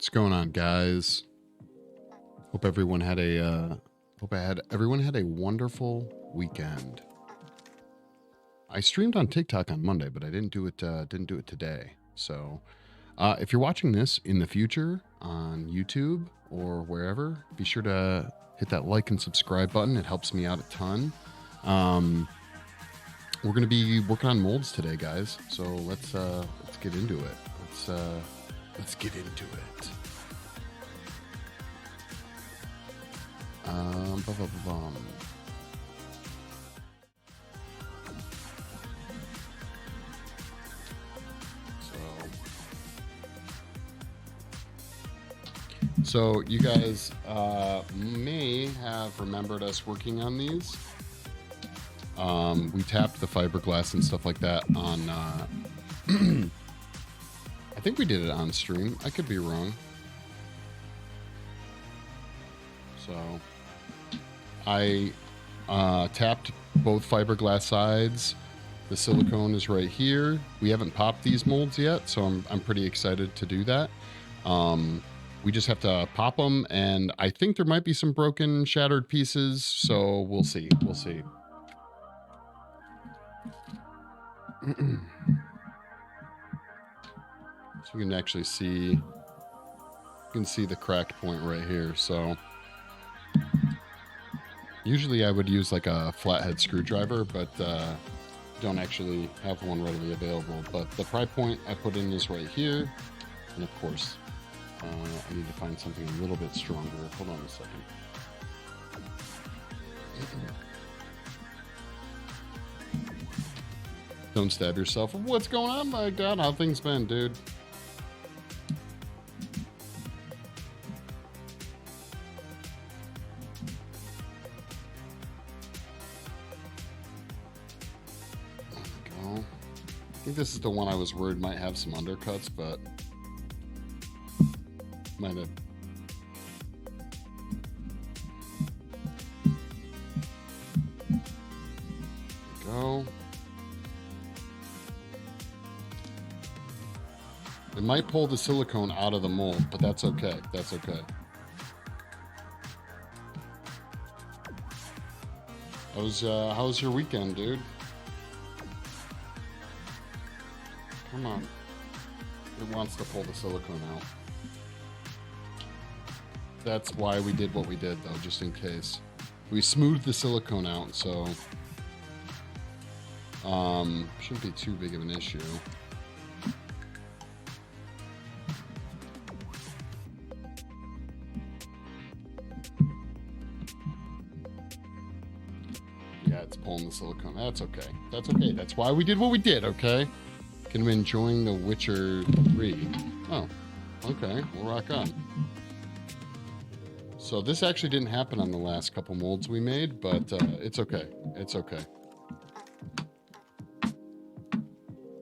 What's going on, guys? Hope everyone had a everyone had a wonderful weekend. I streamed on TikTok on Monday, but I didn't do it today. So, if you're watching this in the future on YouTube or wherever, be sure to hit that like and subscribe button. It helps me out a ton. We're going to be working on molds today, guys. So let's get into it. Let's get into it. So you guys may have remembered us working on these. We tapped the fiberglass and stuff like that on I think we did it on stream. I could be wrong. So I tapped both fiberglass sides. The silicone is right here. We haven't popped these molds yet, so I'm pretty excited to do that. We just have to pop them, and I think there might be some broken, shattered pieces, so we'll see. We'll see. So you can actually see, you can see the cracked point right here. So usually I would use like a flathead screwdriver, but don't actually have one readily available. But the pry point I put in is right here. And of course, I need to find something a little bit stronger. Hold on a second. Don't stab yourself. What's going on, my God? How things been, dude? I think this is the one I was worried might have some undercuts, but might have. There we go. It might pull the silicone out of the mold, but that's okay. That's okay. How was your weekend, dude? Come on. It wants to pull the silicone out. That's why we did what we did, though, just in case. We smoothed the silicone out, so shouldn't be too big of an issue. Yeah, it's pulling the silicone. That's okay. That's okay. That's why we did what we did, okay? Can be enjoying The Witcher 3. Oh, okay. We'll rock on. So this actually didn't happen on the last couple molds we made, but it's okay. It's okay.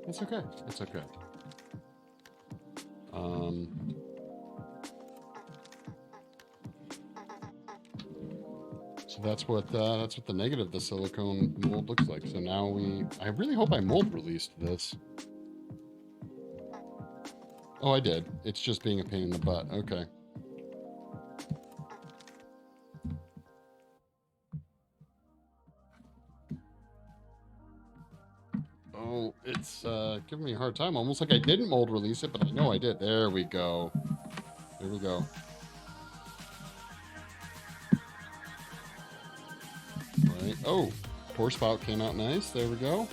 It's okay. It's okay. So that's what the negative of the silicone mold looks like. So now I really hope I mold released this. Oh, I did. It's just being a pain in the butt. Okay. Oh, it's giving me a hard time. Almost like I didn't mold release it, but I know I did. There we go. There we go. Right. Oh, pour spout came out nice. There we go.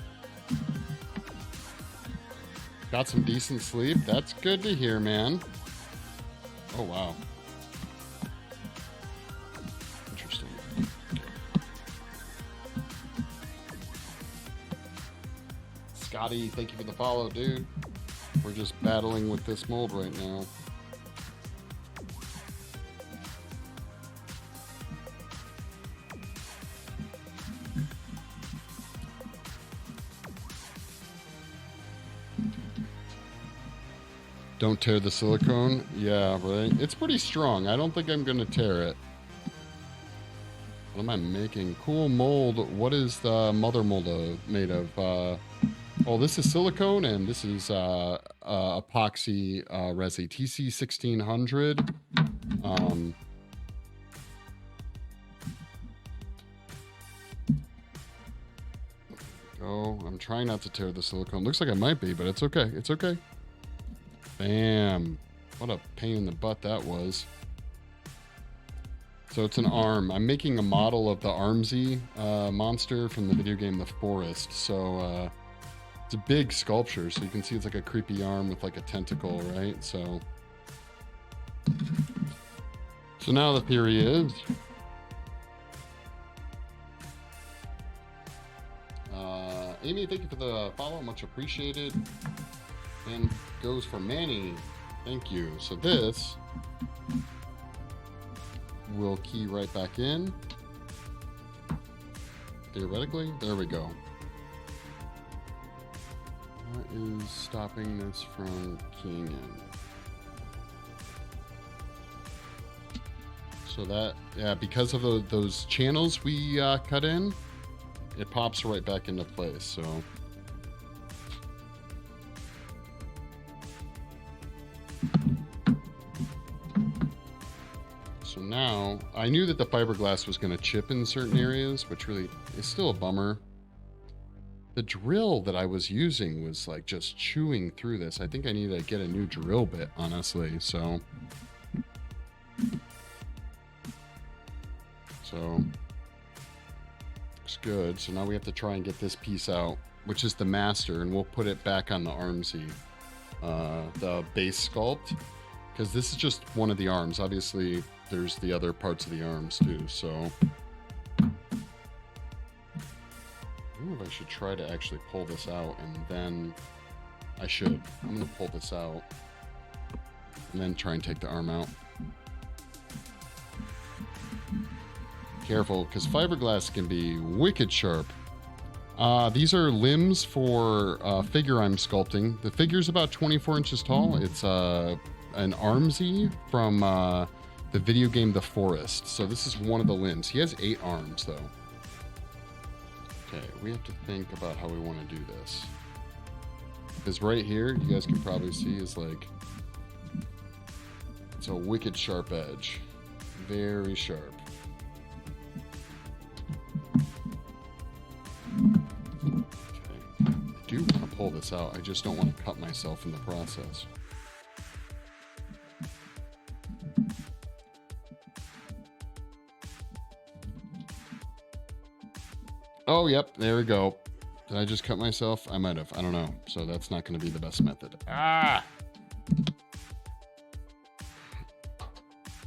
Got some decent sleep. That's good to hear, man. Oh, wow. Interesting. Okay. Scotty, thank you for the follow, dude. We're just battling with this mold right now. Don't tear the silicone. Yeah, right. It's pretty strong. I don't think I'm going to tear it. What am I making? Cool mold. What is the mother mold made of? Oh, this is silicone, and this is epoxy resi TC 1600. Oh, I'm trying not to tear the silicone. Looks like I might be, but it's okay. It's okay. Bam. What a pain in the butt that was. So it's an arm. I'm making a model of the Armsy monster from the video game The Forest. So it's a big sculpture. So you can see it's like a creepy arm with like a tentacle, right? So now the theory is... Amy, thank you for the follow. Much appreciated. And goes for Manny. Thank you. So this will key right back in. Theoretically, there we go. What is stopping this from keying in? So that, yeah, because of those channels we cut in, it pops right back into place. So now, I knew that the fiberglass was going to chip in certain areas, which really is still a bummer. The drill that I was using was like just chewing through this. I think I need to get a new drill bit, honestly. So looks good. So now we have to try and get this piece out, which is the master, and we'll put it back on the Armsy, the base sculpt, because this is just one of the arms. Obviously, there's the other parts of the arms too. So I don't know if I should try to actually pull this out, and then I should. I'm gonna pull this out and then try and take the arm out. Careful, because fiberglass can be wicked sharp. These are limbs for figure I'm sculpting. The figure's about 24 inches tall. It's an Armsy from the video game The Forest. So this is one of the limbs. He has 8 arms, though. Okay, we have to think about how we want to do this. Because right here, you guys can probably see, is like... it's a wicked sharp edge. Very sharp. I do want to pull this out. I just don't want to cut myself in the process. Oh, yep, there we go. Did I just cut myself? I might have. I don't know. So that's not going to be the best method. Ah!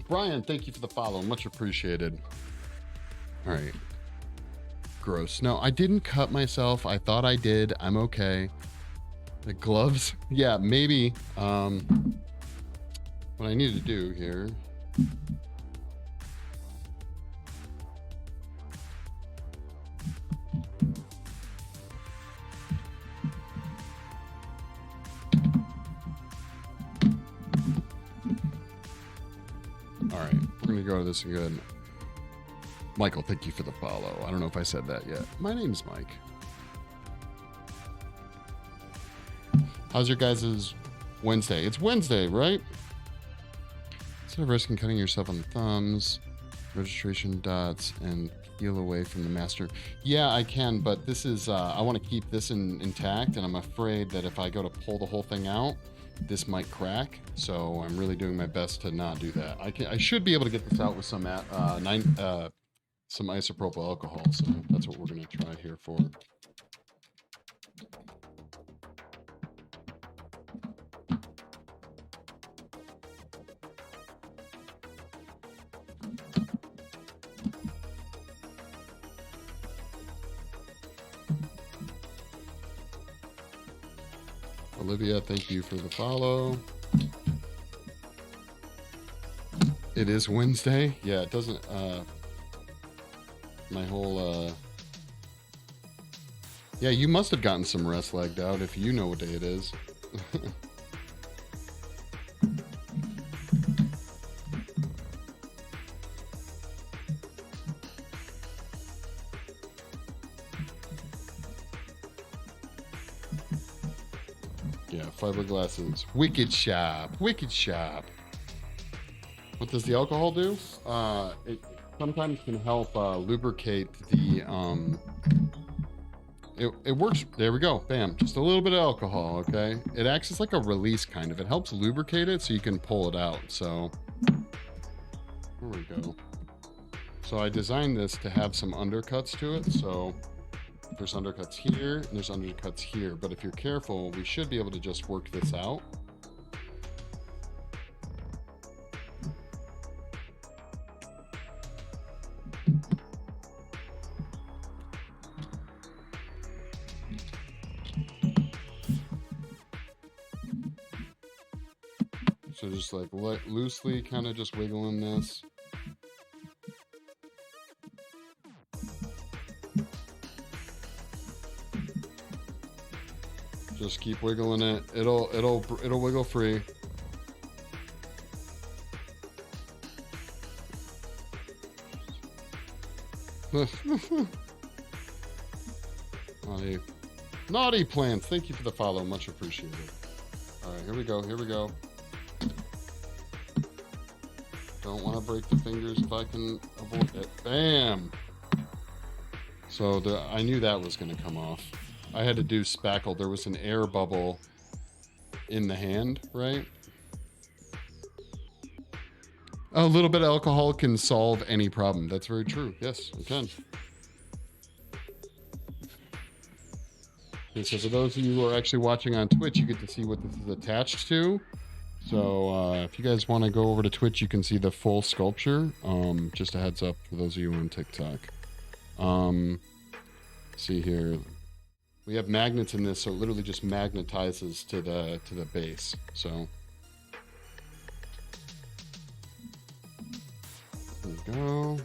Brian, thank you for the follow. Much appreciated. All right. Gross. No, I didn't cut myself. I thought I did. I'm okay. The gloves? Yeah, maybe. What I need to do here... All right, we're going to go to this again. Michael, thank you for the follow. I don't know if I said that yet. My name's Mike. How's your guys' Wednesday? It's Wednesday, right? Instead of risking cutting yourself on the thumbs, registration dots, and peel away from the master. Yeah, I can, but this is, I want to keep this intact, and I'm afraid that if I go to pull the whole thing out, this might crack. So I'm really doing my best to not do that. I should be able to get this out with some some isopropyl alcohol, so that's what we're going to try here for. Olivia, thank you for the follow. It is Wednesday. Yeah, it doesn't... my whole, yeah, you must have gotten some rest lagged out if you know what day it is. Yeah, fiberglass is wicked sharp. Wicked sharp. What does the alcohol do? It sometimes can help lubricate the it works. There we go. Bam. Just a little bit of alcohol, okay? It acts as like a release kind of. It helps lubricate it so you can pull it out. So there we go. So I designed this to have some undercuts to it. So there's undercuts here and there's undercuts here. But if you're careful, we should be able to just work this out. So just like loosely kind of just wiggling this. Just keep wiggling it. It'll wiggle free. Naughty plants. Thank you for the follow. Much appreciated. All right, here we go. Here we go. Don't want to break the fingers if I can avoid it. Bam! So I knew that was going to come off. I had to do spackle. There was an air bubble in the hand, right? A little bit of alcohol can solve any problem. That's very true. Yes, it can. Okay, so for those of you who are actually watching on Twitch, you get to see what this is attached to. So if you guys want to go over to Twitch, you can see the full sculpture. Just a heads up for those of you on TikTok. See here, we have magnets in this, so it literally just magnetizes to the base. So there we go.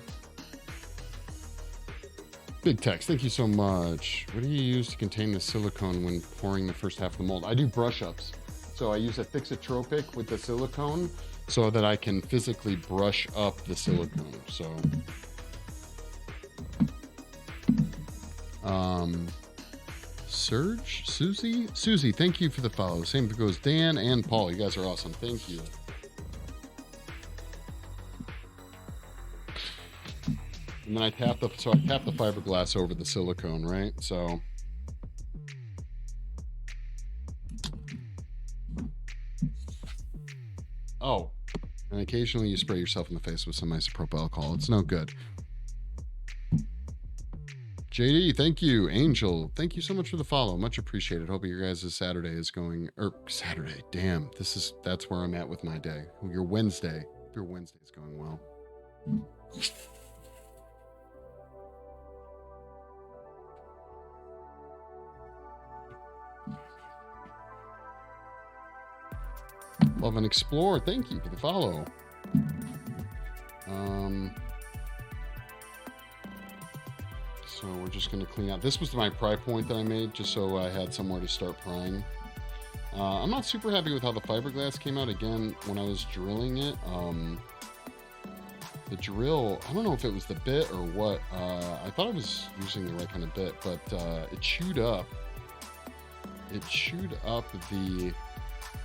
Big Tex, thank you so much. What do you use to contain the silicone when pouring the first half of the mold? I do brush ups. So I use a Fixatropic with the silicone so that I can physically brush up the silicone. So, Serge, Susie, thank you for the follow. Same goes Dan and Paul. You guys are awesome. Thank you. And then I tap the fiberglass over the silicone, right? So. Oh, and occasionally you spray yourself in the face with some isopropyl alcohol. It's no good. JD, thank you. Angel, thank you so much for the follow. Much appreciated. Hope your guys' Saturday is going, or Saturday, damn. That's where I'm at with my day. Your Wednesday. Your Wednesday is going well. Love and explore. Thank you for the follow. So we're just going to clean out. This was my pry point that I made just so I had somewhere to start prying. I'm not super happy with how the fiberglass came out. Again, when I was drilling it, the drill, I don't know if it was the bit or what. I thought I was using the right kind of bit, but it chewed up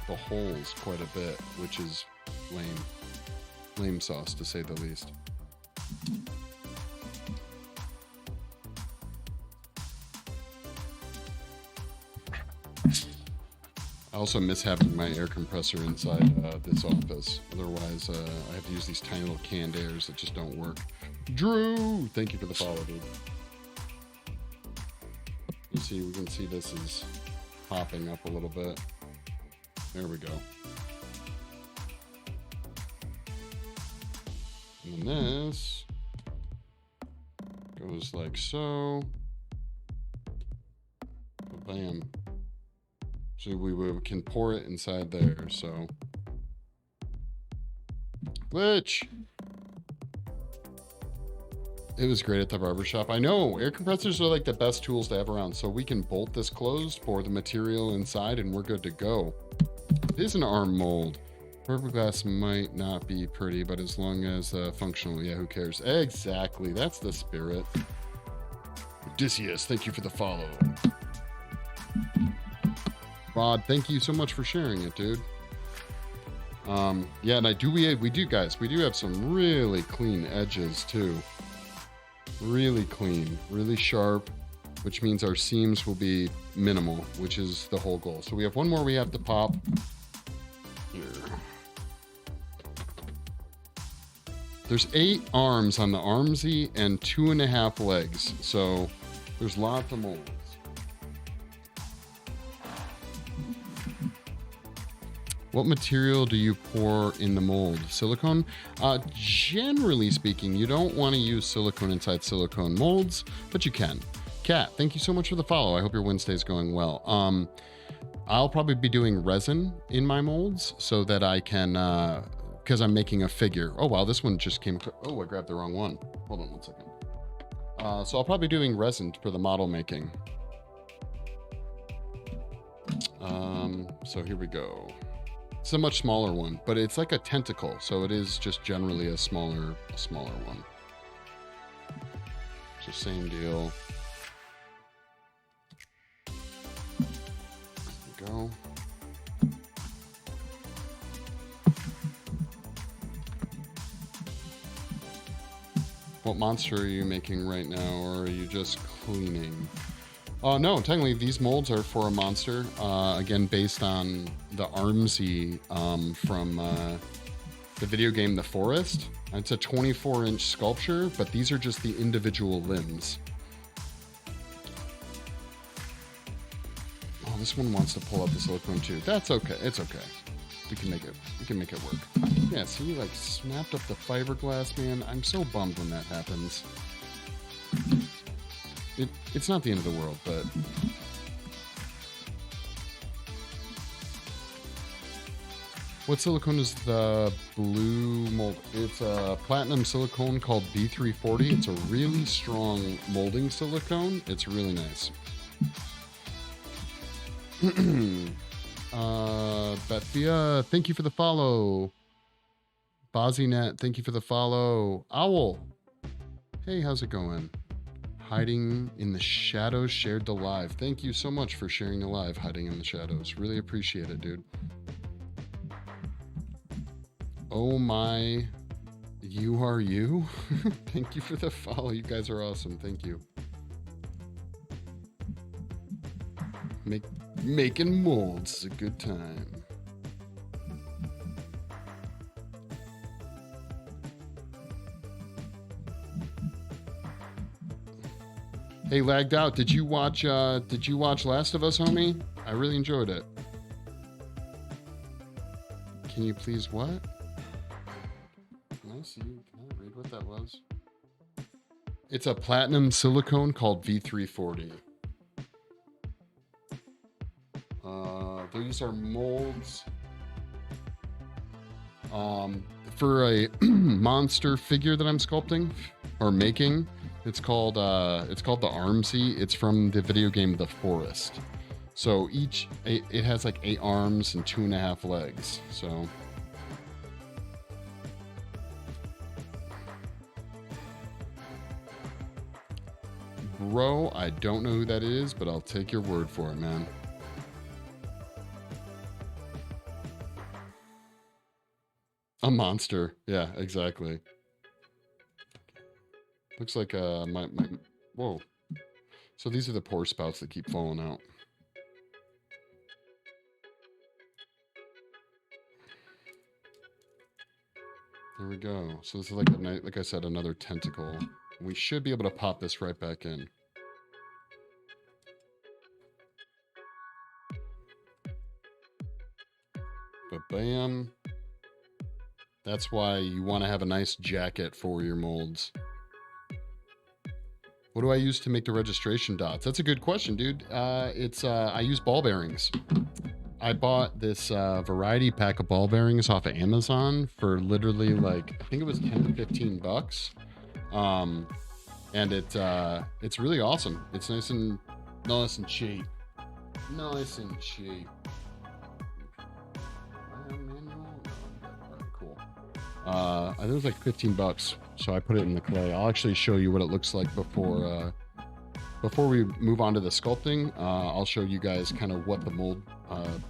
the holes quite a bit, which is lame sauce to say the least. I also miss having my air compressor inside this office. Otherwise, I have to use these tiny little canned airs that just don't work. Drew, thank you for the follow, dude. You see, we can see this is popping up a little bit. There we go. And then this goes like so. Bam. So we can pour it inside there, so. Which, it was great at the barber shop. I know, air compressors are like the best tools to have around. So we can bolt this closed, pour the material inside, and we're good to go. It is an arm mold. Fiberglass might not be pretty, but as long as functional, yeah, who cares? Exactly, that's the spirit. Odysseus, thank you for the follow. Rod, thank you so much for sharing it, dude. Yeah, and we do guys, we do have some really clean edges too. Really clean, really sharp, which means our seams will be minimal, which is the whole goal. So we have one more we have to pop. Here. There's 8 arms on the Armsy and 2.5 legs. So there's lots of molds. What material do you pour in the mold? Silicone? Generally speaking, you don't want to use silicone inside silicone molds, but you can. Kat, thank you so much for the follow. I hope your Wednesday's going well. I'll probably be doing resin in my molds so that I can, because I'm making a figure. Oh, wow, this one just came. Oh, I grabbed the wrong one. Hold on one second. So I'll probably be doing resin for the model making. So here we go. It's a much smaller one, but it's like a tentacle, so it is just generally a smaller one. So same deal. There we go. What monster are you making right now, or are you just cleaning? No, technically these molds are for a monster, again, based on the Armsy from the video game The Forest. It's a 24-inch sculpture, but these are just the individual limbs. Oh, this one wants to pull out the silicone too. That's okay. It's okay. We can make it work. Yeah, see, like snapped up the fiberglass, man. I'm so bummed when that happens. It's not the end of the world, but what silicone is the blue mold? It's a platinum silicone called B340. It's a really strong molding silicone. It's really nice. Bethia, thank you for the follow. Bozynet, thank you for the follow. Owl, hey, how's it going? Hiding in the shadows, shared the live. Thank you so much for sharing the live, hiding in the shadows. Really appreciate it, dude. Oh my, you are you? Thank you for the follow. You guys are awesome. Thank you. Making molds is a good time. Hey, lagged out. Did you watch Last of Us, homie? I really enjoyed it. Can you please what? Can I see? Can I read what that was? It's a platinum silicone called V340. These are molds for a monster figure that I'm sculpting or making. It's called the Armsy. It's from the video game The Forest. So it has like 8 arms and 2.5 legs. So bro, I don't know who that is, but I'll take your word for it, man. A monster. Yeah, exactly. Looks like my whoa. So these are the pour spouts that keep falling out. There we go. So this is like like I said, another tentacle. We should be able to pop this right back in. But bam. That's why you want to have a nice jacket for your molds. What do I use to make the registration dots? That's a good question, dude. I use ball bearings. I bought this variety pack of ball bearings off of Amazon for literally like, I think it was 10 to 15 bucks. And it's really awesome. It's nice and cheap. Nice and cheap. Cool. I think it was like 15 bucks. So I put it in the clay. I'll actually show you what it looks like before Before we move on to the sculpting, I'll show you guys kind of what the mold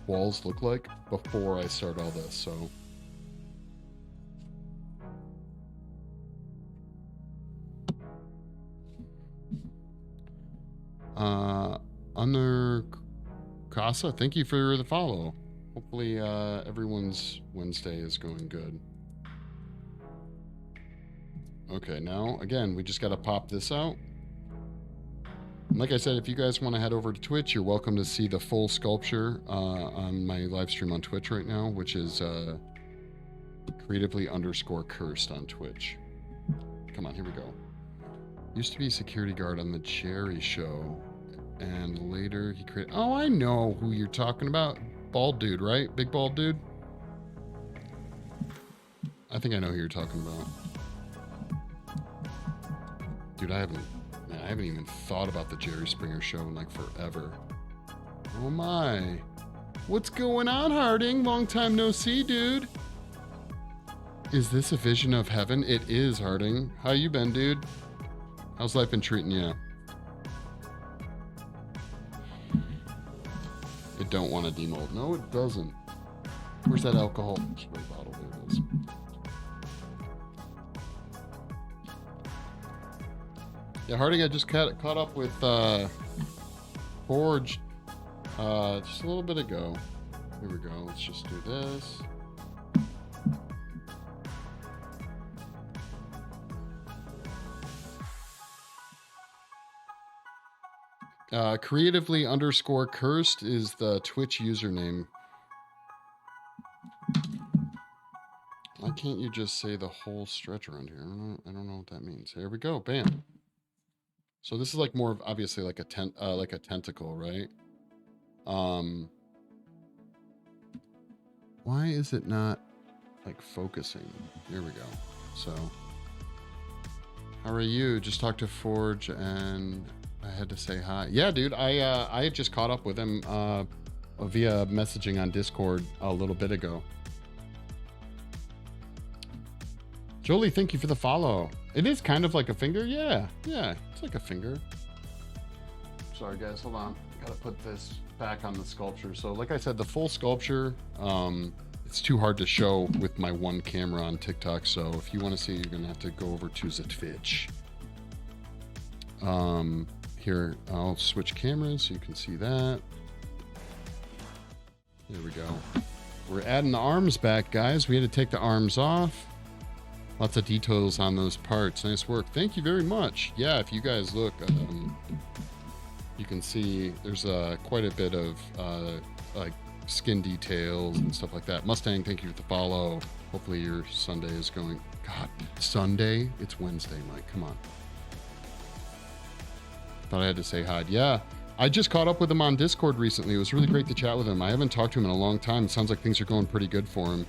walls look like before I start all this. So under Casa, thank you for the follow. Hopefully everyone's Wednesday is going good. Okay, now again, we just got to pop this out. And like I said, if you guys want to head over to Twitch, you're welcome to see the full sculpture on my live stream on Twitch right now, which is creatively_cursed on Twitch. Come on, here we go. Used to be security guard on the Jerry Show, and later he created... Oh, I know who you're talking about. Bald dude, right? Big bald dude? I think I know who you're talking about. Dude, I haven't even thought about the Jerry Springer Show in like forever. Oh my. What's going on, Harding? Long time no see, dude. Is this a vision of heaven? It is, Harding. How you been, dude? How's life been treating you? It don't want to demold. No, it doesn't. Where's that alcohol spray bottle? There it is. Yeah, Harding, I just caught up with Forge just a little bit ago. Here we go. Let's just do this. Creatively_cursed is the Twitch username. Why can't you just say the whole stretch around here? I don't know what that means. Here we go. Bam. So this is like more of obviously like a tentacle, right? Why is it not like focusing? Here we go. So how are you? Just talked to Forge and I had to say hi. Yeah, dude, I had just caught up with him via messaging on Discord a little bit ago. Jolie, thank you for the follow. It is kind of like a finger. Yeah, it's like a finger. Sorry, guys, hold on. Gotta put this back on the sculpture. So like I said, the full sculpture, it's too hard to show with my one camera on TikTok. So if you want to see, you're gonna have to go over to the Twitch. Here, I'll switch cameras so you can see that. There we go. We're adding the arms back, guys. We had to take the arms off. Lots of details on those parts. Nice work. Thank you very much. Yeah, if you guys look, you can see there's quite a bit of like skin details and stuff like that. Mustang, thank you for the follow. Hopefully your Sunday is going... God, Sunday? It's Wednesday, Mike. Come on. Thought I had to say hi. Yeah, I just caught up with him on Discord recently. It was really great to chat with him. I haven't talked to him in a long time. It sounds like things are going pretty good for him.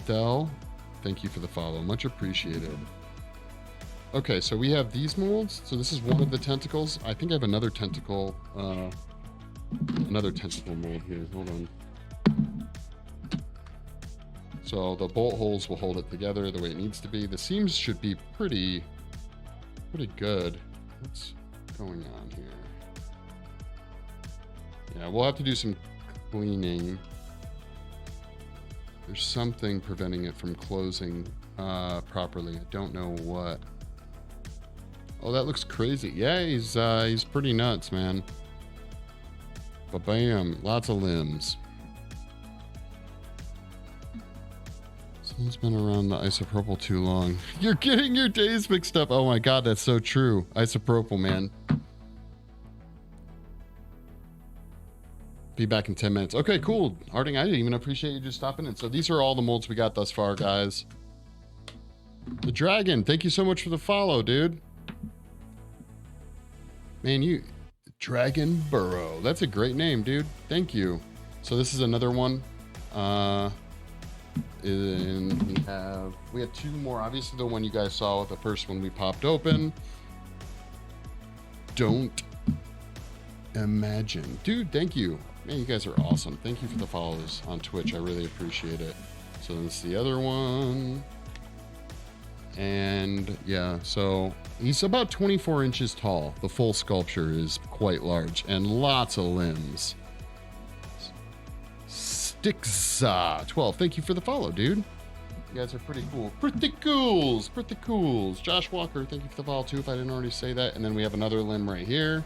Del, thank you for the follow. Much appreciated. Okay, so we have these molds. So this is one of the tentacles. I think I have another tentacle mold here. Hold on. So the bolt holes will hold it together the way it needs to be. The seams should be pretty good. What's going on here? Yeah, we'll have to do some cleaning. There's something preventing it from closing properly. I don't know what. Oh, that looks crazy. Yeah, he's pretty nuts, man. Ba-bam, lots of limbs. Someone's been around the isopropyl too long. You're getting your days mixed up. Oh my God, that's so true. Isopropyl, man. Be back in 10 minutes. Okay, cool. Harding, I didn't even appreciate you just stopping in. So these are all the molds we got thus far, guys. The Dragon, thank you so much for the follow, dude. Man, you... Dragon Burrow. That's a great name, dude. Thank you. So this is another one. And we have two more. Obviously, the one you guys saw with the first one we popped open. Don't imagine. Dude, thank you. Man, you guys are awesome. Thank you for the follows on Twitch. I really appreciate it. So this is the other one. And yeah, so he's about 24 inches tall. The full sculpture is quite large and lots of limbs. Stix12, thank you for the follow, dude. You guys are pretty cool. Pretty cools. Pretty cools. Josh Walker, thank you for the follow too, if I didn't already say that. And then we have another limb right here.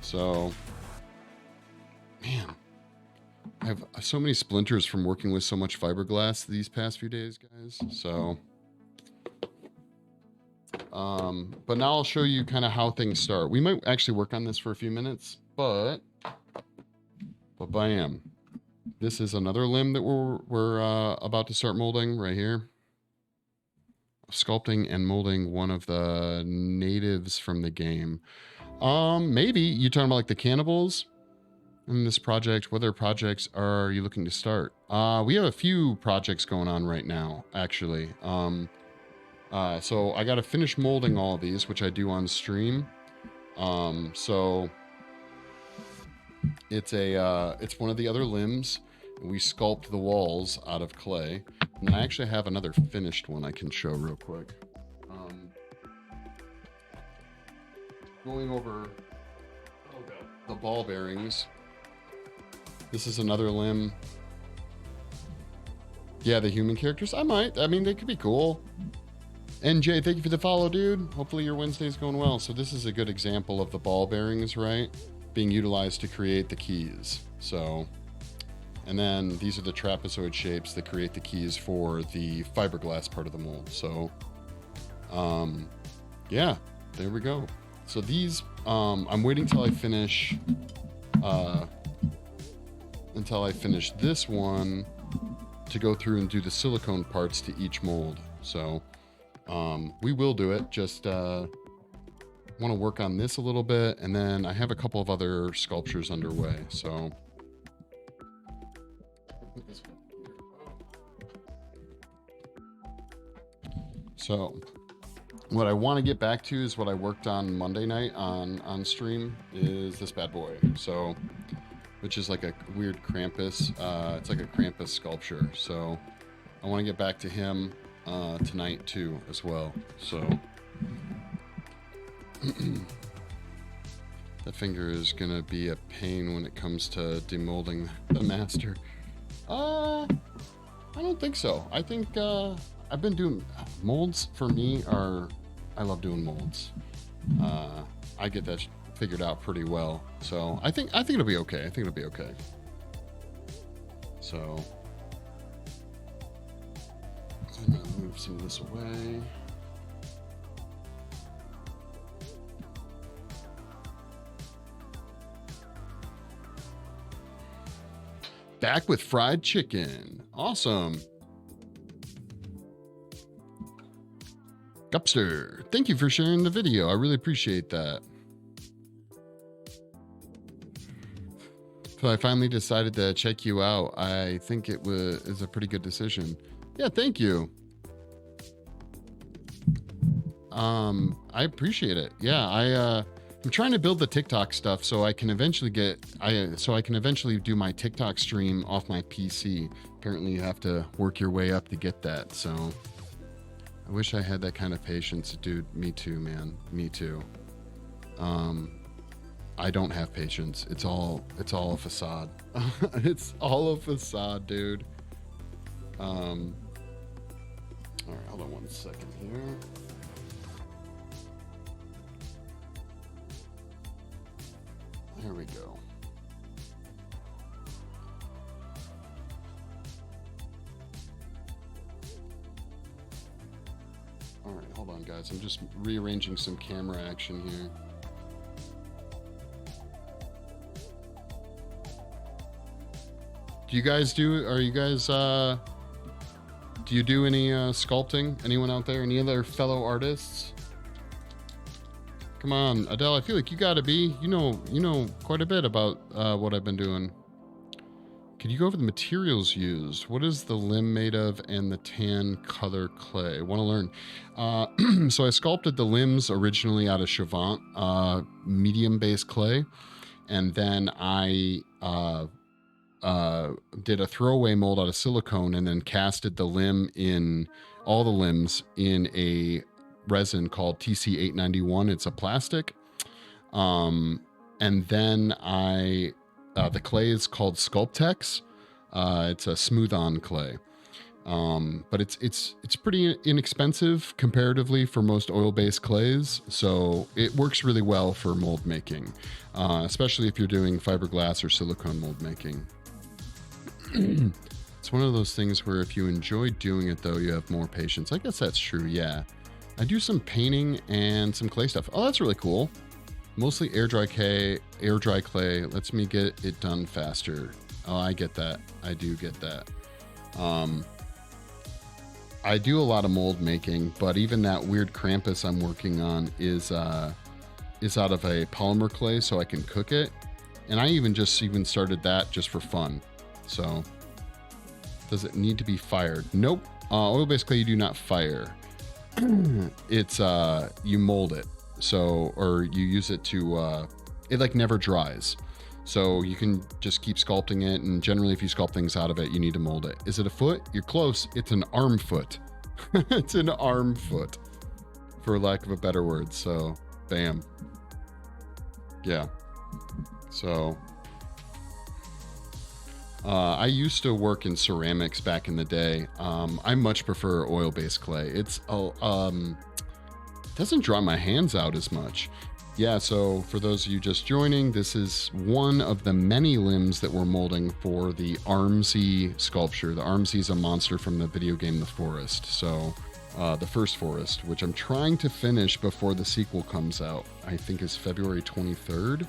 So, man, I have so many splinters from working with so much fiberglass these past few days, guys. So, but now I'll show you kind of how things start. We might actually work on this for a few minutes, but bam. This is another limb that we're about to start molding right here. Sculpting and molding one of the natives from the game. Maybe you talking about like the cannibals in this project. What other projects are you looking to start? We have a few projects going on right now, actually. So I got to finish molding all of these, which I do on stream. So it's one of the other limbs. We sculpt the walls out of clay. And I actually have another finished one I can show real quick. Going over the ball bearings. This is another limb. Yeah, the human characters. I mean, they could be cool. NJ, thank you for the follow, dude. Hopefully your Wednesday's going well. So this is a good example of the ball bearings, right? Being utilized to create the keys. So, and then these are the trapezoid shapes that create the keys for the fiberglass part of the mold. So, yeah, there we go. So these, I'm waiting till I finish, this one to go through and do the silicone parts to each mold. So, we will do it. Just, want to work on this a little bit, and then I have a couple of other sculptures underway. So what I want to get back to is what I worked on Monday night on stream is this bad boy. So, which is like a weird Krampus. It's like a Krampus sculpture. So I want to get back to him tonight too as well. So that finger is gonna be a pain when it comes to demolding the master. I don't think so. I think I've been doing molds. For me, I love doing molds. I get that figured out pretty well. So I think it'll be okay. So I'm gonna move some of this away. Back with fried chicken. Awesome. Gupster, thank you for sharing the video. I really appreciate that. So I finally decided to check you out. I think is a pretty good decision. Yeah, thank you. I appreciate it. Yeah, I'm trying to build the TikTok stuff so I can eventually do my TikTok stream off my PC. Apparently you have to work your way up to get that. So I wish I had that kind of patience, dude. Me too, man. Me too. I don't have patience. It's all a facade. It's all a facade, dude. All right, hold on one second here. Here we go. All right, hold on, guys. I'm just rearranging some camera action here. Do you guys do you do any sculpting? Anyone out there? Any other fellow artists? Come on, Adele, I feel like you gotta be. You know quite a bit about what I've been doing. Could you go over the materials used? What is the limb made of and the tan color clay? Want to learn. So I sculpted the limbs originally out of Chavant, medium-based clay. And then I did a throwaway mold out of silicone and then casted the limb in all the limbs in a resin called TC891. It's a plastic. And then the clay is called Sculptex. It's a smooth-on clay. But it's pretty inexpensive comparatively for most oil-based clays, so it works really well for mold making, especially if you're doing fiberglass or silicone mold making. It's one of those things where if you enjoy doing it, though, you have more patience. I guess that's true, yeah. I do some painting and some clay stuff. Oh, that's really cool. Mostly air dry clay lets me get it done faster. Oh, I get that. I do get that. I do a lot of mold making, but even that weird Krampus I'm working on is out of a polymer clay, so I can cook it. And I even started that just for fun. So, does it need to be fired? Nope. Oil-based clay you do not fire. It's you mold it. So, or you use it to it like never dries. So you can just keep sculpting it, and generally if you sculpt things out of it, you need to mold it. Is it a foot? You're close. It's an arm foot. It's an arm foot, for lack of a better word. So, bam. Yeah. So, I used to work in ceramics back in the day. I much prefer oil-based clay. It's doesn't dry my hands out as much. Yeah, so for those of you just joining, this is one of the many limbs that we're molding for the Armsy sculpture. The Armsy is a monster from the video game The Forest. So, the first Forest, which I'm trying to finish before the sequel comes out. I think is February 23rd.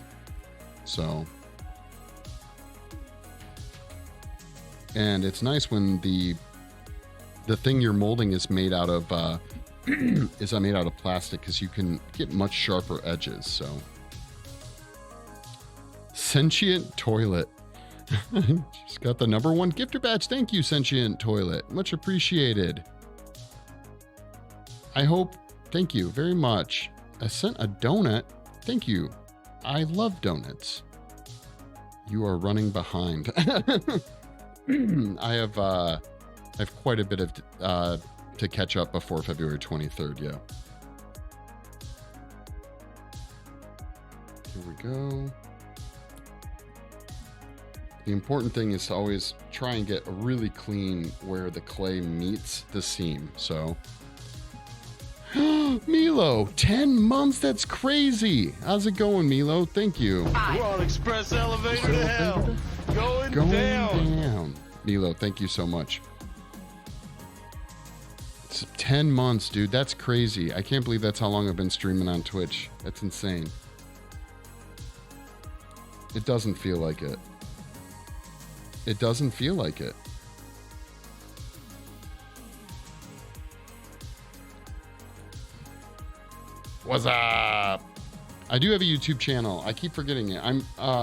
So, and it's nice when the thing you're molding is made out of made out of plastic, because you can get much sharper edges. So, sentient toilet. Just got the #1 gifter badge. Thank you, sentient toilet. Much appreciated. I hope. Thank you very much. I sent a donut. Thank you. I love donuts. You are running behind. I have quite a bit of to catch up before February 23rd, yeah. Here we go. The important thing is to always try and get a really clean where the clay meets the seam, so. Milo, 10 months, that's crazy. How's it going, Milo? Thank you. We're on express elevator to hell. Going down. Milo, thank you so much. 10 months, dude. That's crazy. I can't believe that's how long I've been streaming on Twitch. That's insane. It doesn't feel like it. It doesn't feel like it. What's up? I do have a YouTube channel. I keep forgetting it.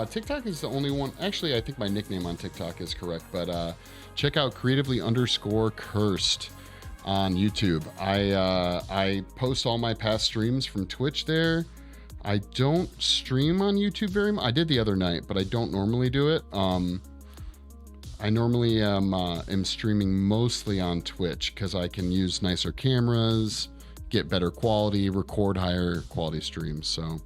TikTok is the only one. Actually, I think my nickname on TikTok is correct, but check out creatively_cursed. On YouTube. I post all my past streams from Twitch there. I don't stream on YouTube very much. I did the other night, but I don't normally do it. I normally am streaming mostly on Twitch because I can use nicer cameras, get better quality, record higher quality streams. So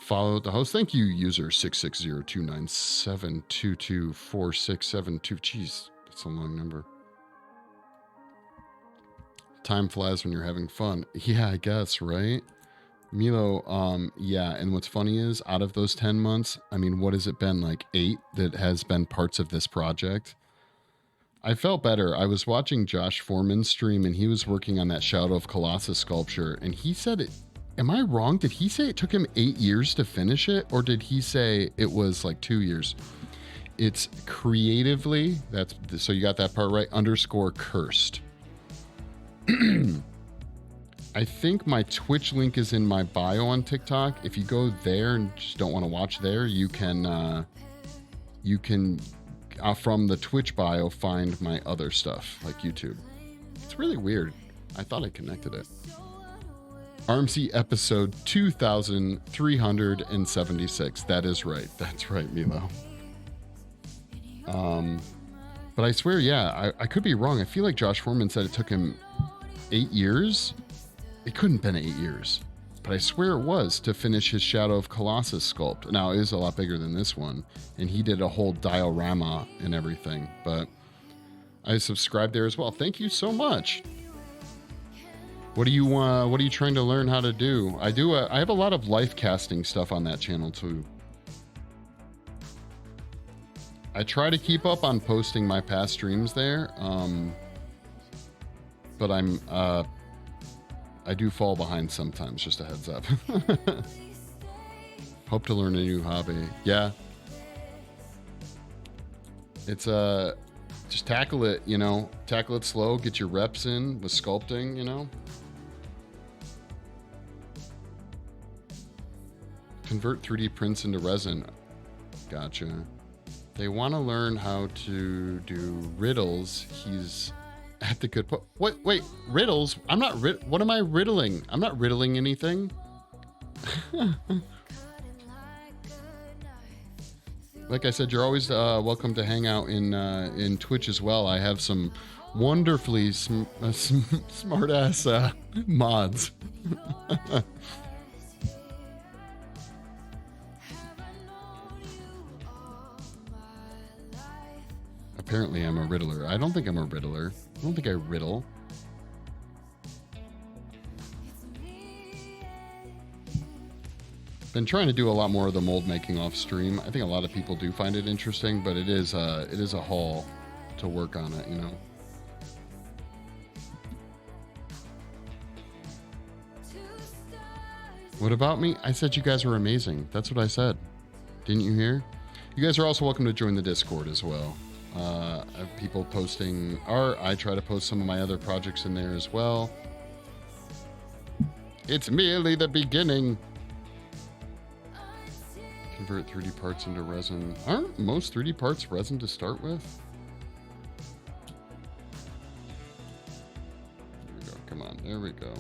follow the host. Thank you, user 660-297-224672. Jeez, that's a long number. Time flies when you're having fun. Yeah, I guess, right? Milo, yeah, and what's funny is, out of those 10 months, I mean, what has it been, like 8 that has been parts of this project? I felt better. I was watching Josh Foreman's stream, and he was working on that Shadow of Colossus sculpture, and he said it. Am I wrong? Did he say it took him 8 years to finish it? Or did he say it was like 2 years? It's creatively, so you got that part right, _cursed. I think my Twitch link is in my bio on TikTok. If you go there and just don't want to watch there, you can from the Twitch bio find my other stuff, like YouTube. It's really weird. I thought I connected it. Armsy episode 2376. That is right. That's right, Milo. But I swear, yeah, I could be wrong. I feel like Josh Foreman said it took him 8 years. It couldn't have been 8 years. But I swear it was to finish his Shadow of Colossus sculpt. Now, it is a lot bigger than this one. And he did a whole diorama and everything. But I subscribed there as well. Thank you so much. What are you trying to learn how to do? I have a lot of life casting stuff on that channel too. I try to keep up on posting my past streams there. But I do fall behind sometimes, just a heads up. Hope to learn a new hobby. Yeah. It's just tackle it, you know. Tackle it slow, get your reps in with sculpting, you know. Convert 3D prints into resin. Gotcha. They want to learn how to do riddles. He's at the good point. What? Wait, riddles? I'm not what am I riddling? I'm not riddling anything. Like I said, you're always welcome to hang out in Twitch as well. I have some wonderfully smart ass mods. Apparently I'm a riddler. I don't think I'm a riddler. I don't think I riddle. Been trying to do a lot more of the mold making off stream. I think a lot of people do find it interesting, but it is a haul to work on it, you know. What about me? I said you guys were amazing. That's what I said. Didn't you hear? You guys are also welcome to join the Discord as well. I have people posting art. I try to post some of my other projects in there as well. It's merely the beginning. Convert 3D parts into resin. Aren't most 3D parts resin to start with? There we go. Come on. There we go.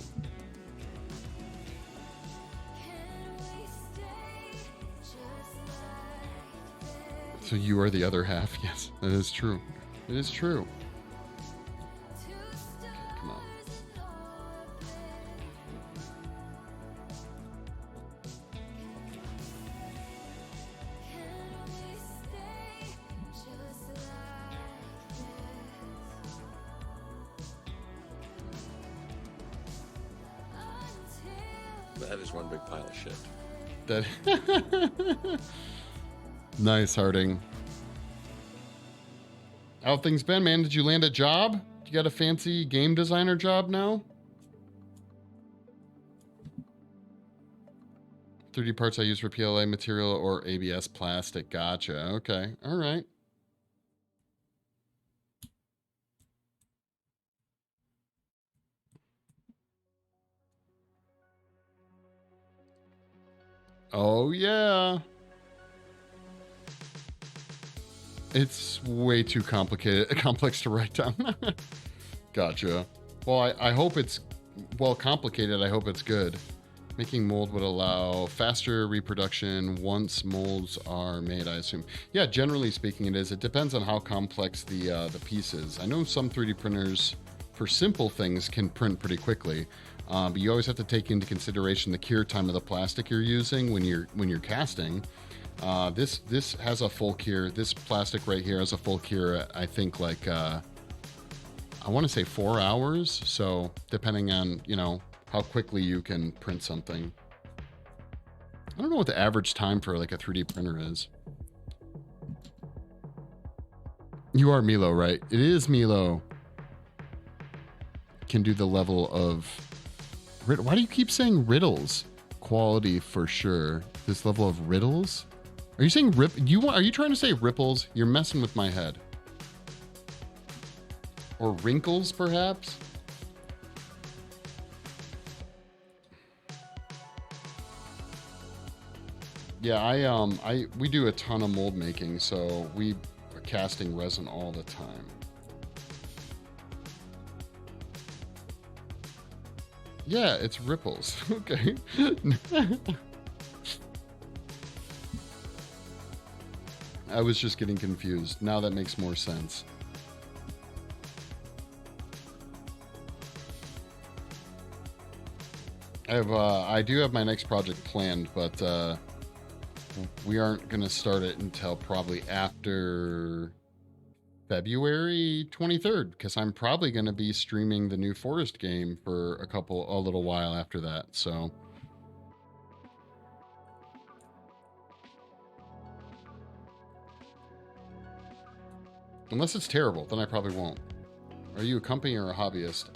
So you are the other half. Yes, that is true. It is true. Okay, come on. That is one big pile of shit. That. Nice, Harding. How things been, man? Did you land a job? You got a fancy game designer job now? 3D parts I use for PLA material or ABS plastic. Gotcha. Okay. All right. Oh, yeah. It's way too complex to write down. Gotcha. Well, I hope it's, well, complicated. I hope it's good. Making mold would allow faster reproduction once molds are made, I assume. Yeah, generally speaking it is. It depends on how complex the piece is. I know some 3D printers, for simple things, can print pretty quickly. But you always have to take into consideration the cure time of the plastic you're using when you're casting. This has a full cure. This plastic right here has a full cure. I think like I want to say 4 hours. So depending on how quickly you can print something. I don't know what the average time for like a 3D printer is. You are Milo, right? It is Milo. Can do the level of. Why do you keep saying riddles? Quality for sure. This level of riddles. Are you saying are you trying to say ripples? You're messing with my head. Or wrinkles, perhaps? Yeah, we do a ton of mold making, so we are casting resin all the time. Yeah, it's ripples. Okay. I was just getting confused. Now that makes more sense. I do have my next project planned, but we aren't gonna start it until probably after February 23rd, because I'm probably gonna be streaming the new Forest game for a little while after that. So. Unless it's terrible, then I probably won't. Are you a company or a hobbyist?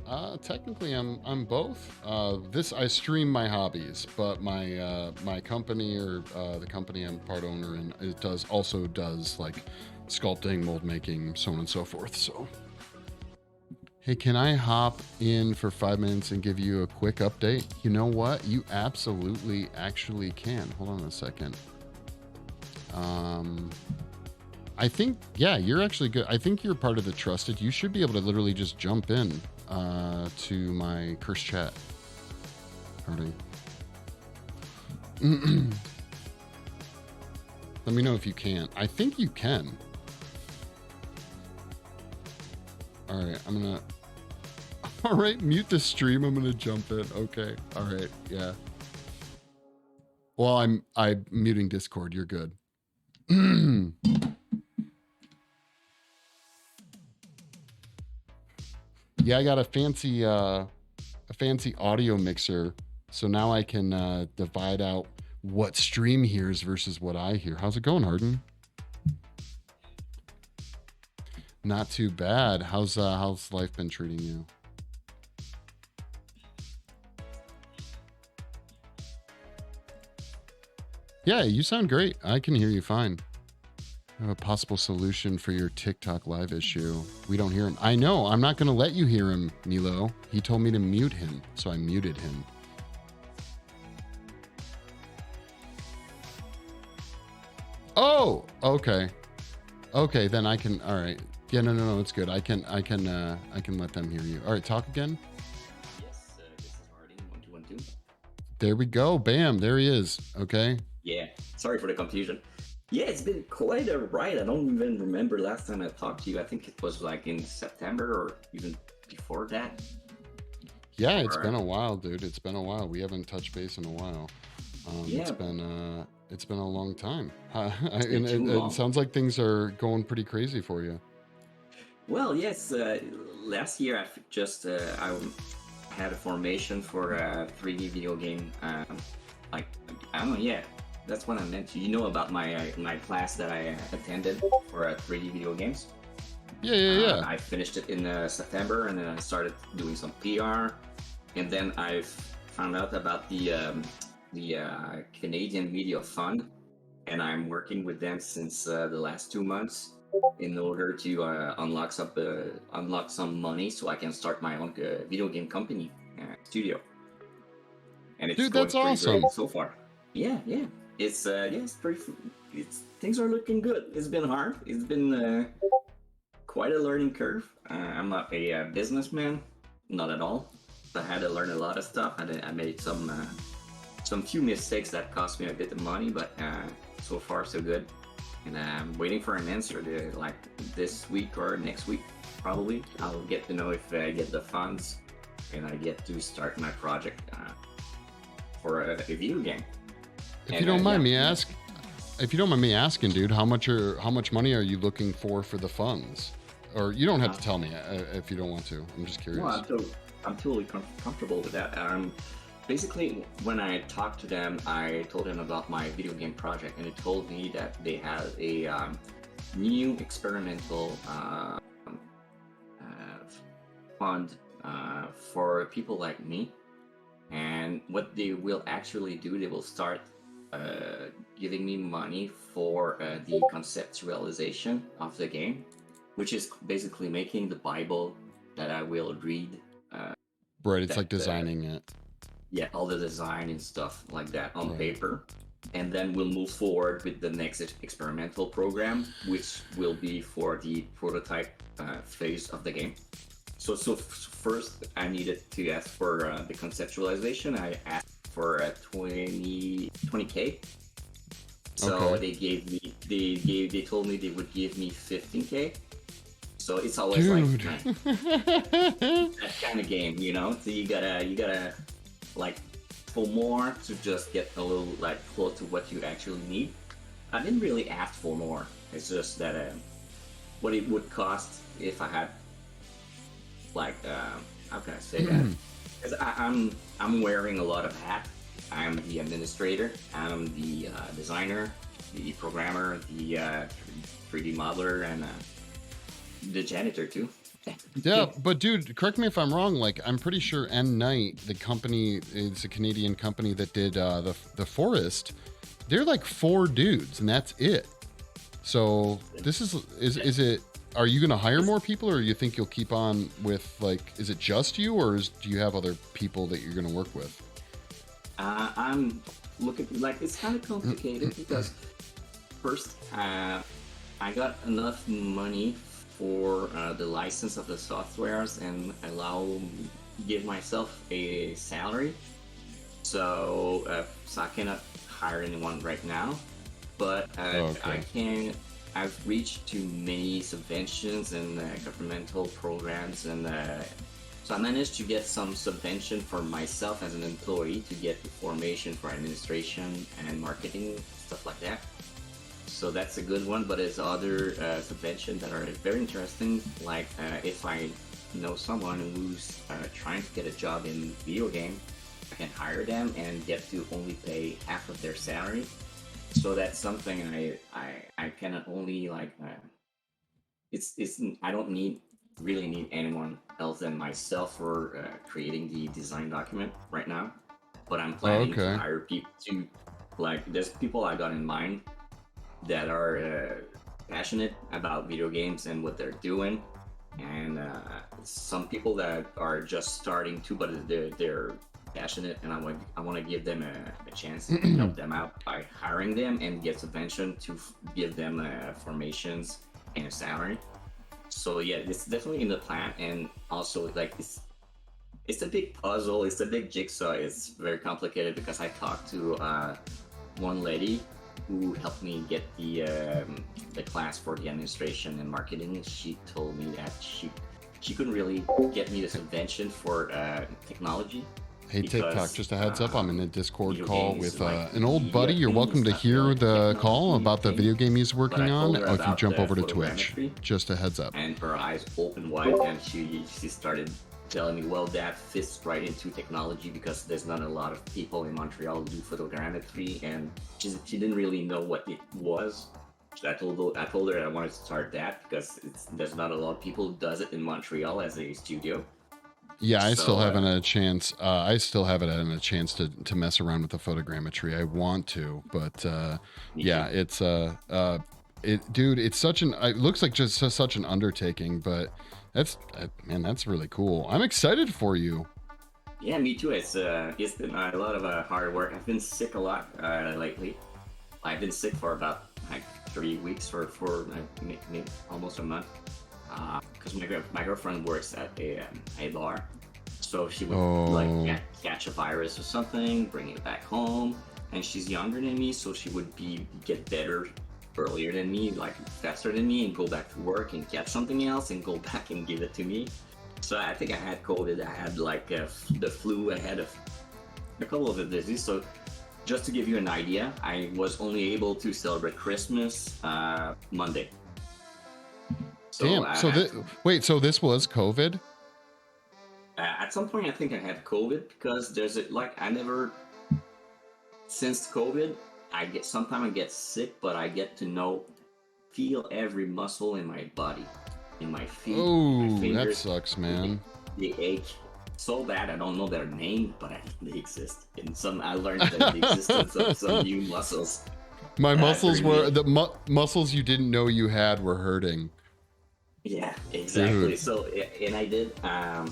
Technically, I'm both. I stream my hobbies, but my company or the company I'm part owner in, it also does like sculpting, mold making, so on and so forth. So, hey, can I hop in for 5 minutes and give you a quick update? You know what? You absolutely actually can. Hold on a second. I think, yeah, you're actually good. I think you're part of the trusted. You should be able to literally just jump in to my cursed chat. Already. Let me know if you can't. I think you can. All right, I'm gonna. All right, mute the stream. I'm gonna jump in. Okay. All right. Yeah. Well, I'm muting Discord. You're good. Yeah, I got a fancy audio mixer, so now I can divide out what stream hears versus what I hear. How's it going, Harden? Not too bad. How's life been treating you? Yeah, you sound great. I can hear you fine. I have a possible solution for your TikTok live issue. We don't hear him. I know. I'm not going to let you hear him, Milo. He told me to mute him, so I muted him. Oh, okay. Okay, then I can. All right. Yeah, no, it's good. I can let them hear you. All right, talk again. Yes, this is Harding 1212. There we go. Bam. There he is. Okay. Yeah, sorry for the confusion. Yeah, it's been quite a ride. I don't even remember last time I talked to you. I think it was like in September or even before that. Yeah, it's been a while, dude. It's been a while. We haven't touched base in a while. Yeah. It's been a long time. And long. It sounds like things are going pretty crazy for you. Well, yes. Last year, I had a formation for a 3D video game. Like, I don't know. Yeah, that's what I meant. You know about my class that I attended for 3D video games. Yeah. I finished it in September, and then I started doing some PR, and then I found out about the Canadian Media Fund, and I'm working with them since the last 2 months in order to unlock some money so I can start my own video game company studio. And it's that's going pretty awesome great so far. Yeah. It's pretty. Things are looking good. It's been hard. It's been quite a learning curve. I'm not a businessman, not at all. I had to learn a lot of stuff. I made some few mistakes that cost me a bit of money, but so far so good. And I'm waiting for an answer like this week or next week, probably. I'll get to know if I get the funds and I get to start my project for a video game. If you don't mind me asking, dude, how much money are you looking for the funds? Or you don't have to tell me if you don't want to. I'm just curious. No, I'm totally comfortable with that. Basically, when I talked to them, I told them about my video game project, and they told me that they had a new experimental fund for people like me. And what they will actually do, they will start giving me money for the conceptualization of the game, which is basically making the Bible that I will read. Right, it's like designing it. Yeah, all the design and stuff like that on paper. And then we'll move forward with the next experimental program, which will be for the prototype phase of the game. So first, I needed to ask for the conceptualization. I asked for 20K. So they gave me, they told me they would give me 15K. So it's always like that kind of game, you know. So you gotta like for more to just get a little like close to what you actually need. I didn't really ask for more. It's just that what it would cost if I had like how can I say that? Because I'm wearing a lot of hats. I'm the administrator. I'm the designer, the programmer, the 3D modeler, and the janitor too. Yeah, but dude, correct me if I'm wrong. Like, I'm pretty sure N Night, the company, it's a Canadian company that did the Forest. They're like 4 dudes, and that's it. So this is it? Are you going to hire more people, or you think you'll keep on with like? Is it just you, or do you have other people that you're going to work with? I'm looking like it's kind of complicated because first I got enough money for the license of the softwares and give myself a salary. So I cannot hire anyone right now, but okay. I've reached to many subventions and governmental programs, and so I managed to get some subvention for myself as an employee to get the formation for administration and marketing, stuff like that. So that's a good one, but there's other subventions that are very interesting, like if I know someone who's trying to get a job in video game, I can hire them and get to only pay half of their salary. So that's something I cannot only like. It's I don't really need anyone else than myself for creating the design document right now. But I'm planning to hire people to like. There's people I got in mind that are passionate about video games and what they're doing, and some people that are just starting to, but they're passionate, and I want to give them a chance to help them out by hiring them and get subvention to give them formations and a salary. So yeah, it's definitely in the plan, and also like it's a big puzzle, it's a big jigsaw. It's very complicated because I talked to one lady who helped me get the class for the administration and marketing. She told me that she couldn't really get me the subvention for technology. Hey, TikTok, just a heads up, I'm in a Discord call with like an old buddy. You're welcome to hear the call about the video game he's working on if you jump over to Twitch. Just a heads up. And her eyes opened wide, and she started telling me, well, that fits right into technology because there's not a lot of people in Montreal who do photogrammetry, and she didn't really know what it was. I told her I wanted to start that because there's not a lot of people who does it in Montreal as a studio. Yeah, I still haven't had a chance. I still haven't had a chance to mess around with the photogrammetry. I want to, but yeah, it's dude, it's such an. It looks like just such an undertaking, but that's that's really cool. I'm excited for you. Yeah, me too. It's been a lot of hard work. I've been sick a lot lately. I've been sick for about like 3 weeks or for maybe almost a month. Because my girlfriend works at a bar, so she would like catch a virus or something, bring it back home, and she's younger than me, so she would get better earlier than me, like faster than me, and go back to work and catch something else and go back and give it to me. So I think I had COVID. I had like the flu. I had a couple of the disease. So just to give you an idea, I was only able to celebrate Christmas Monday. So damn. So this was COVID? At some point, I think I had COVID because there's since COVID, sometimes I get sick, but I get to feel every muscle in my body, in my feet. Oh, my fingers, that sucks, man. They ache so bad. I don't know their name, but they exist. I learned the existence of some new muscles. My muscles muscles you didn't know you had were hurting. Yeah, exactly. Dude. So, and I did. I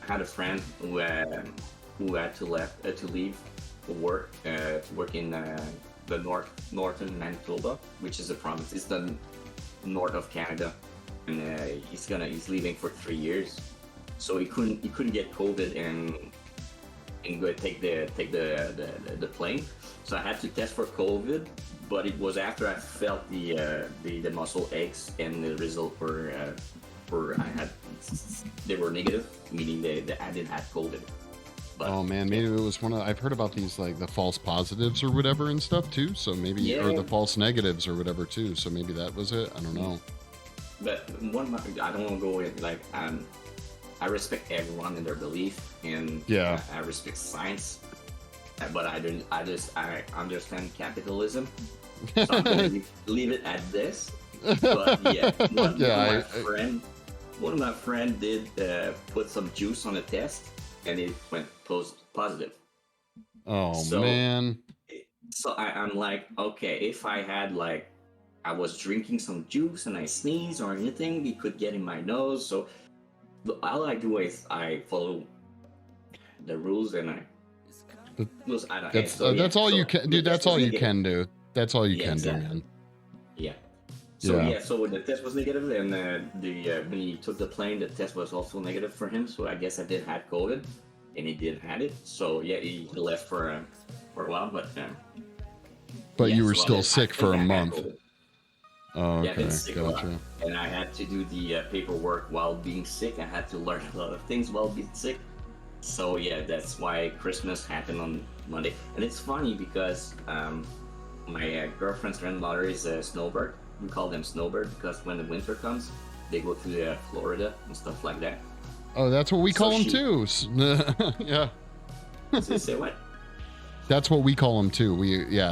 had a friend who had to leave work to work in the northern Manitoba, which is a province. It's the north of Canada, and he's leaving for 3 years. So he couldn't get COVID and go take the plane. So I had to test for COVID. But it was after I felt the muscle aches, and the result they were negative, meaning I didn't have COVID. But Oh man, maybe it was one of I've heard about these like the false positives or whatever and stuff too. So maybe or the false negatives or whatever too. So maybe that was it. I don't know. But I don't want to go with like I respect everyone in their belief, and I respect science. But I understand capitalism. So I'm gonna leave it at this. But yeah, one of my friend did put some juice on a test, and it went positive. Oh man. So I'm like, okay, if I had like I was drinking some juice and I sneeze or anything, it could get in my nose. So all I do is I follow the rules and that's all you can, dude. That's all you can do. That's all you can do, man. Yeah. So the test was negative, and when he took the plane, the test was also negative for him. So I guess I did have COVID, and he did had it. So yeah, he left for a while, but you were still sick for a month. Oh, okay, I've been sick gotcha. And I had to do the paperwork while being sick. I had to learn a lot of things while being sick. So yeah, that's why Christmas happened on Monday. And it's funny because my girlfriend's grandmother is a snowbird. We call them snowbird because when the winter comes, they go to Florida and stuff like that. Oh, that's what we call them too. Yeah. So you say what? That's what we call them too.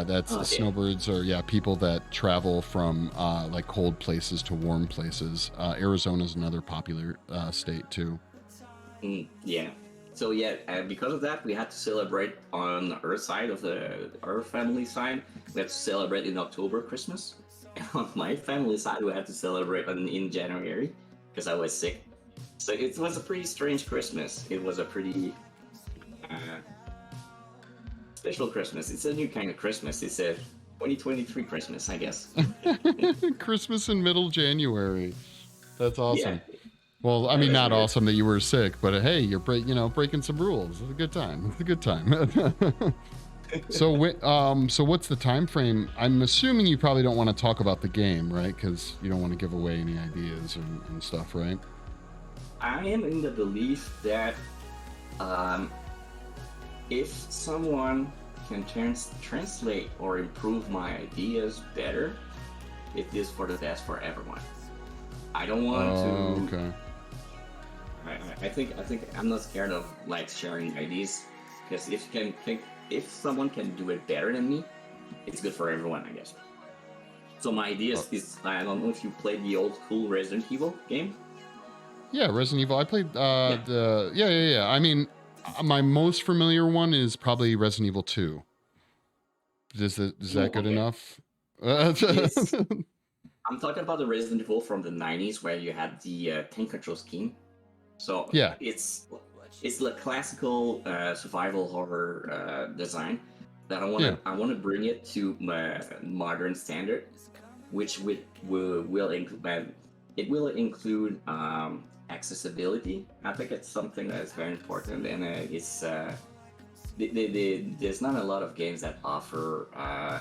That's okay. Snowbirds are people that travel from like cold places to warm places. Arizona's another popular state too. Yeah. So because of that, we had to celebrate on our side of our family side. We had to celebrate in October Christmas. And on my family side, we had to celebrate in January because I was sick. So it was a pretty strange Christmas. It was a pretty special Christmas. It's a new kind of Christmas. It's a 2023 Christmas, I guess. Christmas in middle January. That's awesome. Yeah. Well, I mean, not awesome that you were sick, but hey, you're breaking some rules. It's a good time. It's a good time. So what's the time frame? I'm assuming you probably don't want to talk about the game, right? Because you don't want to give away any ideas and stuff, right? I am in the belief that if someone can translate or improve my ideas better, it is for the best for everyone. I don't want to. Okay. I think I'm not scared of like sharing ideas because if someone can do it better than me, it's good for everyone, I guess. So my idea is I don't know if you played the old school Resident Evil game. Yeah, Resident Evil. I played I mean, my most familiar one is probably Resident Evil 2. Is that good enough? Yes. I'm talking about the Resident Evil from the 90s where you had the tank control scheme. So it's the classical survival horror design that I want to bring it to modern standard, which will include accessibility. I think it's something that is very important, and there's not a lot of games that offer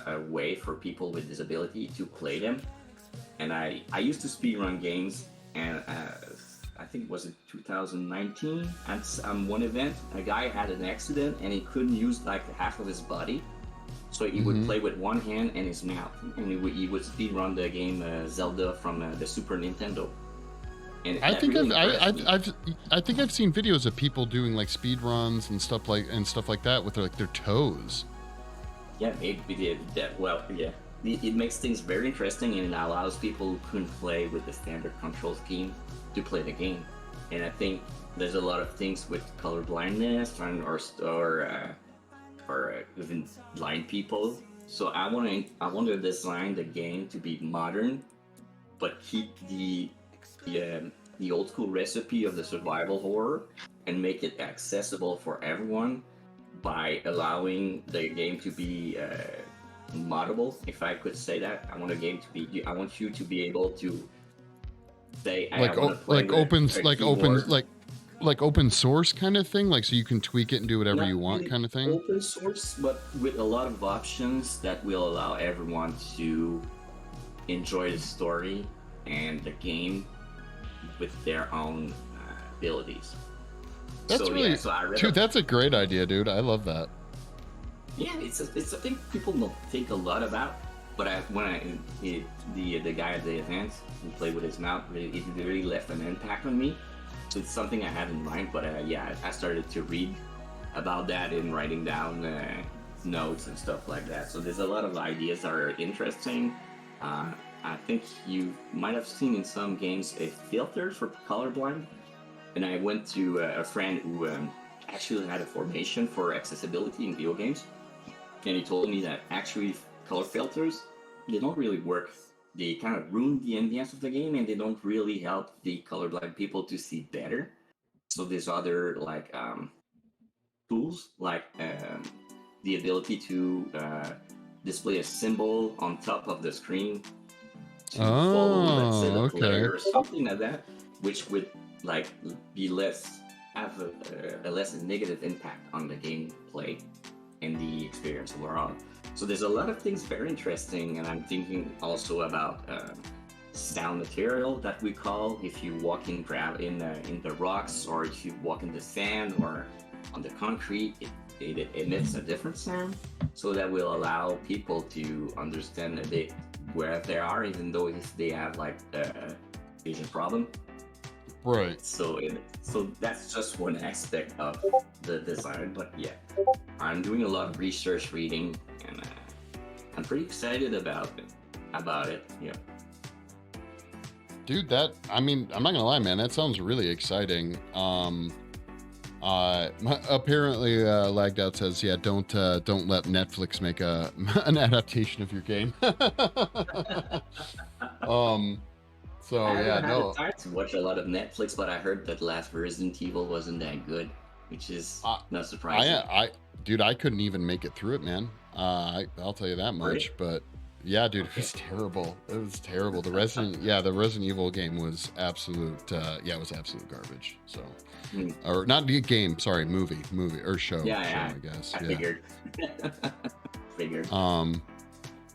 a way for people with disability to play them. And I used to speedrun games, and I think it was in 2019 at one event, a guy had an accident and he couldn't use like half of his body, so he would play with one hand and his mouth, and he would speedrun the game Zelda from the Super Nintendo. And I think I've seen videos of people doing like speed runs and stuff like that with their toes. Yeah, maybe did that. Well, yeah. It makes things very interesting, and it allows people who couldn't play with the standard control scheme to play the game. And I think there's a lot of things with color blindness or even blind people. So I want to design the game to be modern, but keep the old school recipe of the survival horror and make it accessible for everyone by allowing the game to be moddable, if I could say that. I want you to be able to say open source kind of thing, like so you can tweak it and do whatever you want, kind of thing. Open source, but with a lot of options that will allow everyone to enjoy the story and the game with their own abilities. That's so really, yeah, so I read dude. That's a great idea, dude. I love that. Yeah, it's a thing people don't think a lot about. But the guy at the event who played with his mouth, it really left an impact on me. So it's something I had in mind. But yeah, I started to read about that and writing down notes and stuff like that. So there's a lot of ideas that are interesting. I think you might have seen in some games a filter for colorblind. And I went to a friend who actually had a formation for accessibility in video games. And he told me that actually color filters, they don't really work. They kind of ruin the ambience of the game, and they don't really help the colorblind people to see better. So there's other like tools, like the ability to display a symbol on top of the screen to follow, let's say, the player or something like that, which would like be have a less negative impact on the gameplay and the experience overall. So there's a lot of things very interesting, and I'm thinking also about sound material that we call, if you walk in the rocks, or if you walk in the sand or on the concrete, it emits a different sound, so that will allow people to understand a bit where they are, even though if they have like a vision problem. Right. So that's just one aspect of the design. But yeah, I'm doing a lot of research, reading, and I'm pretty excited about it. Yeah. Dude, I'm not gonna lie, man. That sounds really exciting. Apparently, Lagged Out says, yeah, don't let Netflix make an adaptation of your game. So I yeah, haven't no. had the time to watch a lot of Netflix, but I heard that last Resident Evil wasn't that good, which is not surprising. Dude, I couldn't even make it through it, man. I'll tell you that much. Really? But yeah, dude, it was terrible. It was terrible. The Resident Evil game was absolute. It was absolute garbage. So, or not the game. Sorry, movie or show. Yeah, show, I guess. I figured. Figured.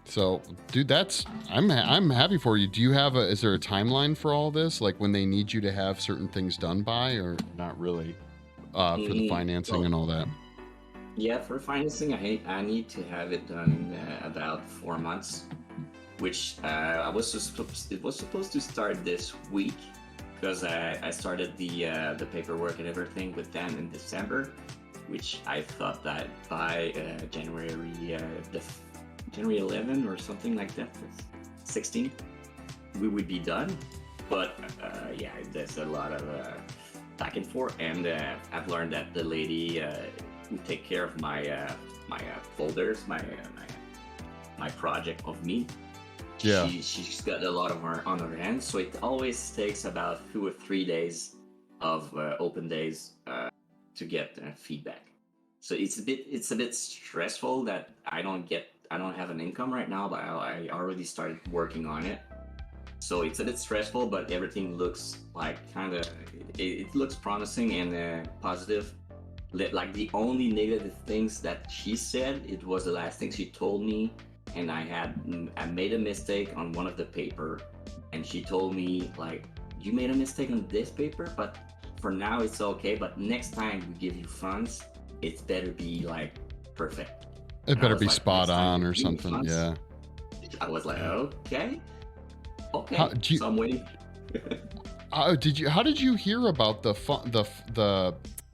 So, dude, I'm happy for you. Do you have is there a timeline for all this? Like when they need you to have certain things done by, or not really? For the financing and all that. Yeah, for financing, I need to have it done in about 4 months, which it was supposed to start this week, because I started the paperwork and everything with them in December, which I thought that by January 11 or something like that, 16, we would be done. But yeah, there's a lot of back and forth, and I've learned that the lady who take care of my folders, my project of me, yeah, she's got a lot of her on her hands, so it always takes about 2 or 3 days of open days to get feedback. So it's a bit stressful that I don't have an income right now, but I already started working on it. So it's a bit stressful, but everything looks like it looks promising and positive. Like the only negative things that she said, it was the last thing she told me, and I made a mistake on one of the paper, and she told me like, you made a mistake on this paper, but for now it's okay, but next time we give you funds, it's better be like perfect. It better be like, spot on or something. Yeah. I was like, okay. So I'm waiting. How did you hear about the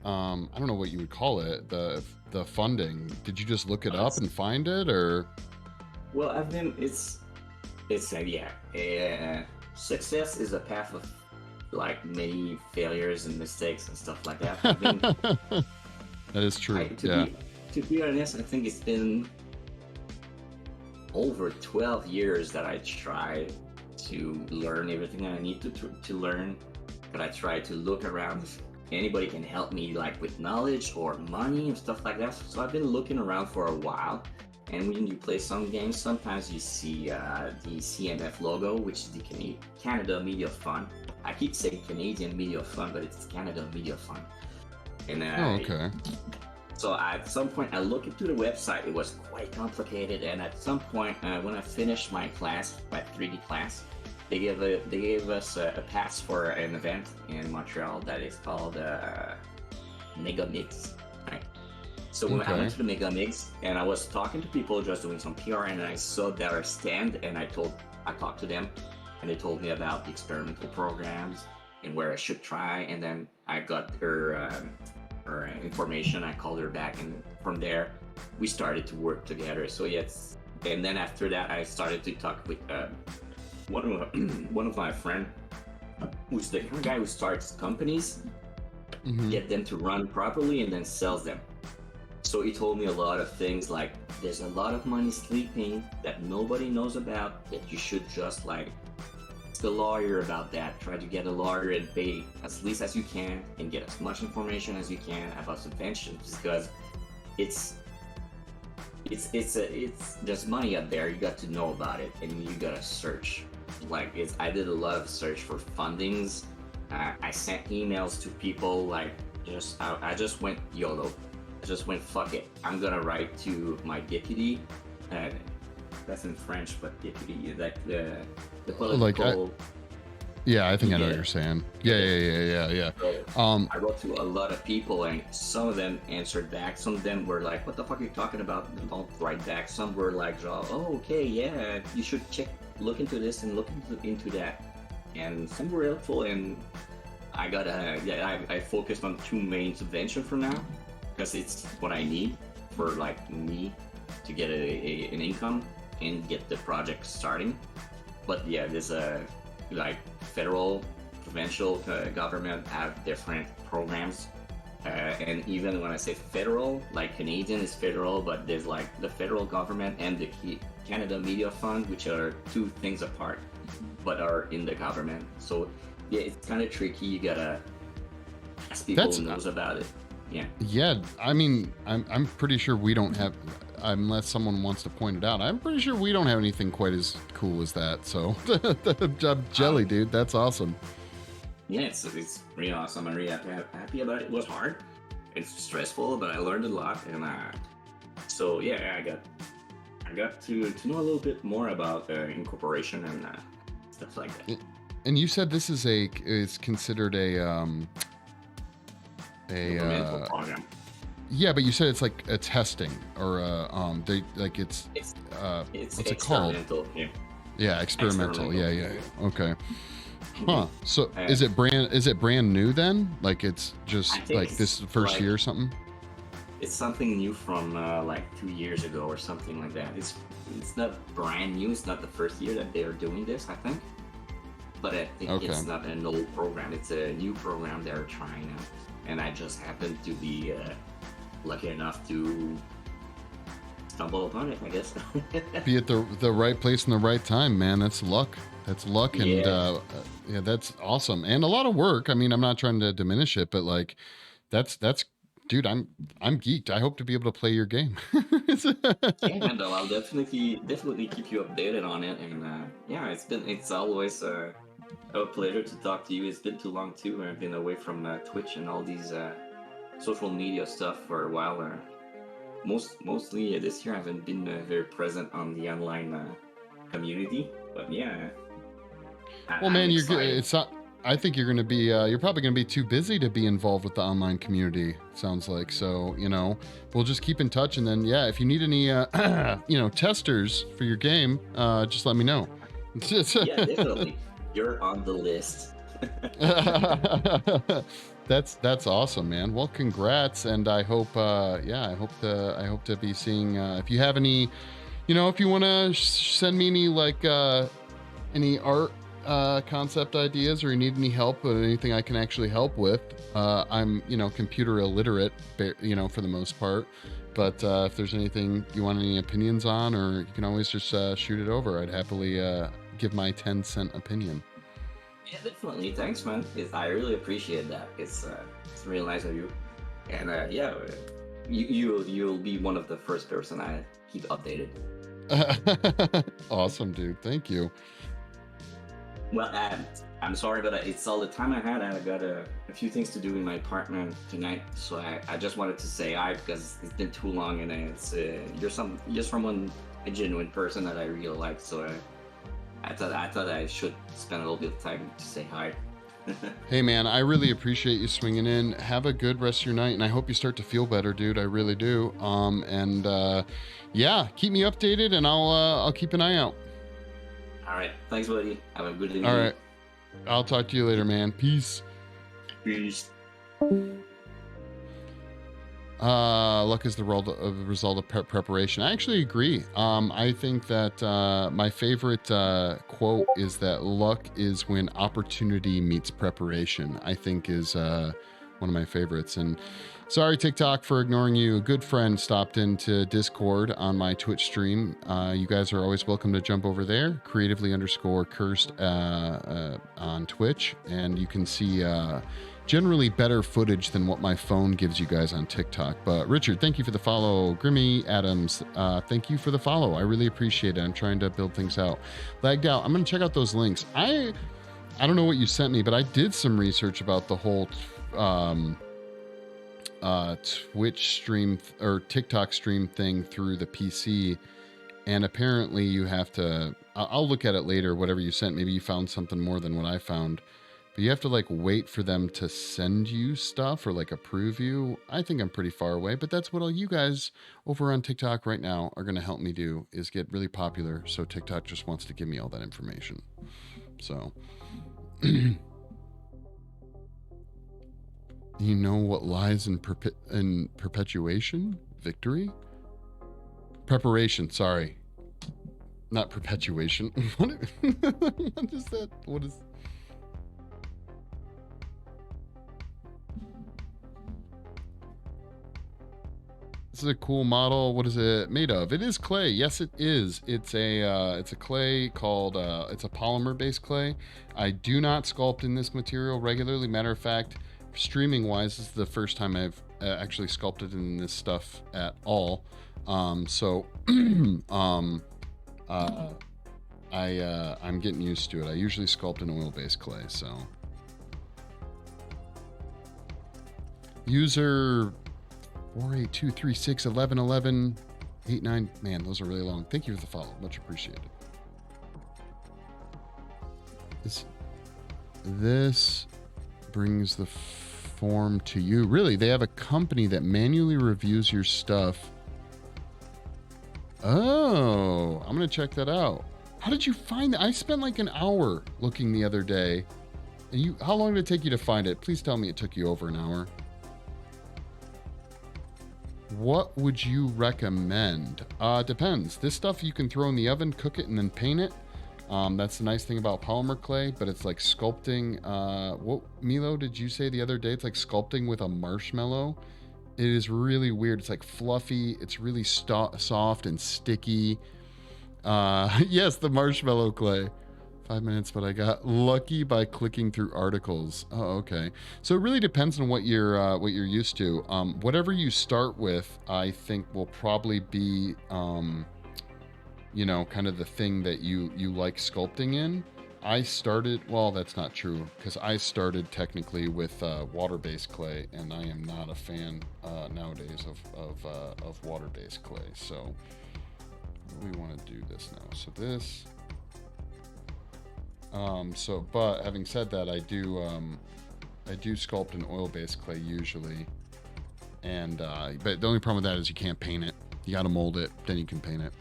I don't know what you would call it, the funding? Did you just look it up and find it, or? Well, success is a path of like many failures and mistakes and stuff like that. That is true. To be honest, I think it's been over 12 years that I tried to learn everything I need to learn, but I try to look around if anybody can help me like with knowledge or money and stuff like that. So I've been looking around for a while, and when you play some games, sometimes you see the CMF logo, which is the Canada Media Fund. I keep saying Canadian Media Fund, but it's Canada Media Fund. And okay. So at some point I looked into the website. It was quite complicated, and at some point when I finished my class, my 3D class, they gave us a pass for an event in Montreal that is called Mega Mix, right? So when I Okay. went to the Mega Mix and I was talking to people just doing some PR, and I saw their stand, and I talked to them, and they told me about the experimental programs and where I should try, and then I got her information. I called her back, and from there we started to work together. So yes, and then after that I started to talk with one of my friend, who's the kind of guy who starts companies, Mhm. get them to run properly, and then sells them. So he told me a lot of things like there's a lot of money sleeping that nobody knows about, that you should just like ask a lawyer about that. Try to get a lawyer and pay as least as you can and get as much information as you can about subventions, because it's there's money out there. You got to know about it, and you gotta search. Like I did a lot of search for fundings. I sent emails to people, like I just went YOLO. I just went fuck it. I'm gonna write to my deputy. That's in French, but deputy, like the political. Yeah, I think I know what Yeah. you're saying. Yeah. So I wrote to a lot of people, and some of them answered back. Some of them were like, "What the fuck are you talking about?" And don't write back. Some were like, "Oh, okay, yeah, you should look into this and look into that." And some were helpful, and I got I focused on 2 main subvention for now, because it's what I need for like me to get an income and get the project starting. But yeah, there's like federal, provincial government have different programs, and even when I say federal, like Canadian is federal, but there's like the federal government and the Canada Media Fund, which are 2 things apart, but are in the government. So yeah, it's kind of tricky. You gotta ask people who knows about it. Yeah, I mean, I'm pretty sure we don't have, unless someone wants to point it out, I'm pretty sure we don't have anything quite as cool as that. So, I'm jelly, dude. That's awesome. Yeah, it's really awesome. I'm really happy about it. It was hard. It's stressful, but I learned a lot, and so yeah, I got to know a little bit more about incorporation and stuff like that. And you said this is considered a Governmental program. yeah, but you said it's like a testing or they like it's what's it called? Experimental, yeah. Yeah, experimental. Yeah. Okay. Huh. So Uh, is it brand new then? Like it's just I think like this it's first like- year or something? It's something new from like 2 years ago or something like that. It's not brand new. It's not the first year that they are doing this, I think. But I think Okay. it's not an old program. It's a new program they're trying out. And I just happened to be lucky enough to stumble upon it, I guess. Be at the right place in the right time, man. That's luck. That's luck, and Yeah. yeah, that's awesome, and a lot of work. I mean, I'm not trying to diminish it, but like, that's dude. I'm geeked. I hope to be able to play your game. Yeah, no, I'll definitely keep you updated on it. And yeah, it's always a pleasure to talk to you. It's been too long too. I've been away from Twitch and all these social media stuff for a while. Mostly this year I haven't been very present on the online community. But yeah. Well, man, I'm you're good. excited. It's not. I think you're going to be. You're probably going to be too busy to be involved with the online community. Sounds like. So we'll just keep in touch, and then yeah, if you need any testers for your game, just let me know. Yeah, definitely. You're on the list. That's awesome, man. Well, congrats, and I hope I hope to be seeing if you have any, if you want to send me any art concept ideas, or you need any help with anything I can actually help with. I'm computer illiterate, for the most part, but if there's anything you want any opinions on, or you can always just shoot it over. I'd happily give my 10-cent opinion. Yeah, definitely. Thanks, man. I really appreciate that. It's really nice of you. And yeah, you'll be one of the first person I keep updated. Awesome, dude. Thank you. Well, I'm sorry, but it's all the time I had. I got a few things to do in my apartment tonight, so I just wanted to say hi because it's been too long, and it's you're someone, a genuine person that I really like. So I thought I should spend a little bit of time to say hi. Hey, man, I really appreciate you swinging in. Have a good rest of your night, and I hope you start to feel better, dude. I really do. Yeah, keep me updated, and I'll keep an eye out. All right. Thanks, buddy. Have a good evening. All right. I'll talk to you later, man. Peace. Peace. Luck is the result of preparation. I actually agree. I think that my favorite quote is that luck is when opportunity meets preparation. I think is one of my favorites. And sorry, TikTok, for ignoring you. A good friend stopped into Discord on my Twitch stream. You guys are always welcome to jump over there. Creatively_cursed on Twitch, and you can see generally better footage than what my phone gives you guys on TikTok. But Richard, thank you for the follow. Grimmy Adams, thank you for the follow. I really appreciate it. I'm trying to build things out. Lagged out. I'm going to check out those links. I don't know what you sent me, but I did some research about the whole Twitch stream or TikTok stream thing through the PC. And apparently you have to, I'll look at it later, whatever you sent. Maybe you found something more than what I found. But you have to like wait for them to send you stuff or like approve you. I think I'm pretty far away, but that's what all you guys over on TikTok right now are going to help me do, is get really popular. So TikTok just wants to give me all that information. So, you know what lies in perpetuation? Victory? Preparation, sorry. Not perpetuation. What is that? What is... This is a cool model. What is it made of? It is clay. Yes, it is. It's a clay called, it's a polymer-based clay. I do not sculpt in this material regularly. Matter of fact, streaming-wise, this is the first time I've actually sculpted in this stuff at all. I'm getting used to it. I usually sculpt in oil-based clay, so. User 48236111189. Man, those are really long. Thank you for the follow. Much appreciated. This brings the form to you. Really, they have a company that manually reviews your stuff. Oh, I'm gonna check that out. How did you find that? I spent like an hour looking the other day. And how long did it take you to find it? Please tell me it took you over an hour. What would you recommend? Depends. This stuff you can throw in the oven, cook it, and then paint it. That's the nice thing about polymer clay, but it's like sculpting. What, Milo, did you say the other day? It's like sculpting with a marshmallow. It is really weird. It's like fluffy. It's really soft and sticky. Yes, the marshmallow clay. 5 minutes, but I got lucky by clicking through articles. Oh, okay. So it really depends on what you're used to. Whatever you start with, I think will probably be, you know, kind of the thing that you like sculpting in. I started, well, that's not true, because I started technically with water-based clay, and I am not a fan nowadays of water-based clay. So we want to do this now. So this. But having said that, I do sculpt in oil-based clay usually, and but the only problem with that is you can't paint it. You got to mold it, then you can paint it.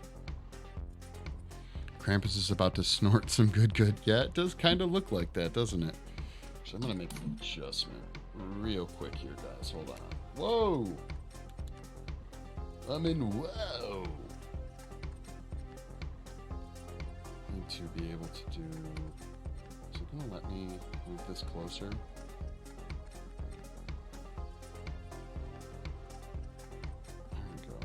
Krampus is about to snort some good. Yeah, it does kind of look like that, doesn't it? So I'm gonna make an adjustment real quick here, guys. Hold on. Whoa! I'm in whoa! Need to be able to do. Is it gonna let me move this closer? There we go.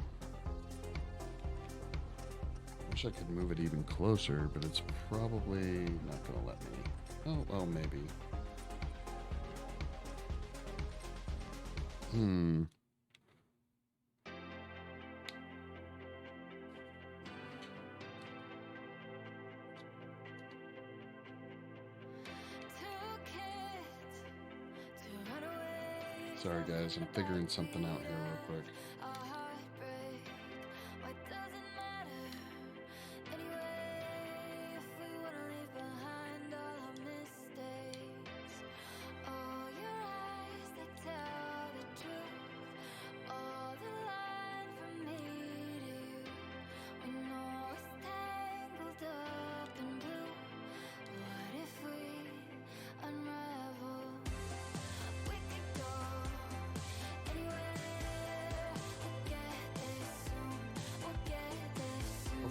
Wish I could move it even closer, but it's probably not gonna let me. Oh, well, maybe. Sorry guys, I'm figuring something out here real quick.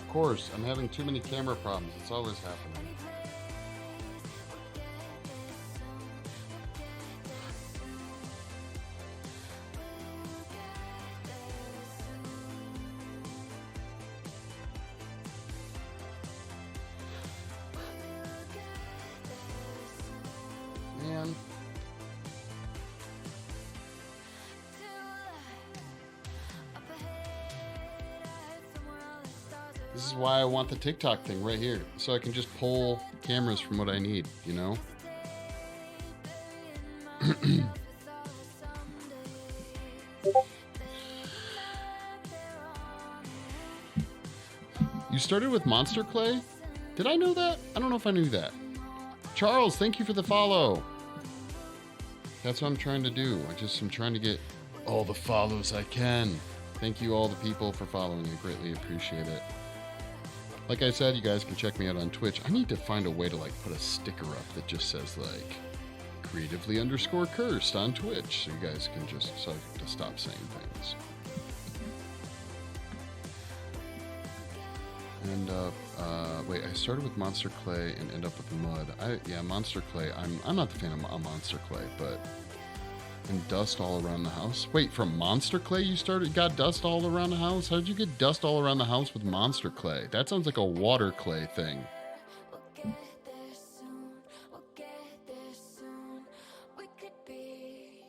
course. I'm having too many camera problems. It's always happening. Man. This is why I want the TikTok thing right here, so I can just pull cameras from what I need, you know? You started with monster clay? Did I know that? I don't know if I knew that. Charles, thank you for the follow. That's what I'm trying to do. I'm trying to get all the follows I can. Thank you all the people for following. I greatly appreciate it. Like I said, you guys can check me out on Twitch. I need to find a way to like put a sticker up that just says like creatively_cursed on Twitch, so you guys can just to stop saying things. And wait, I started with monster clay and end up with mud. Yeah, monster clay. I'm not the fan of monster clay, but and dust all around the house. Wait, from monster clay you got dust all around the house? How did you get dust all around the house with monster clay? That sounds like a water clay thing. I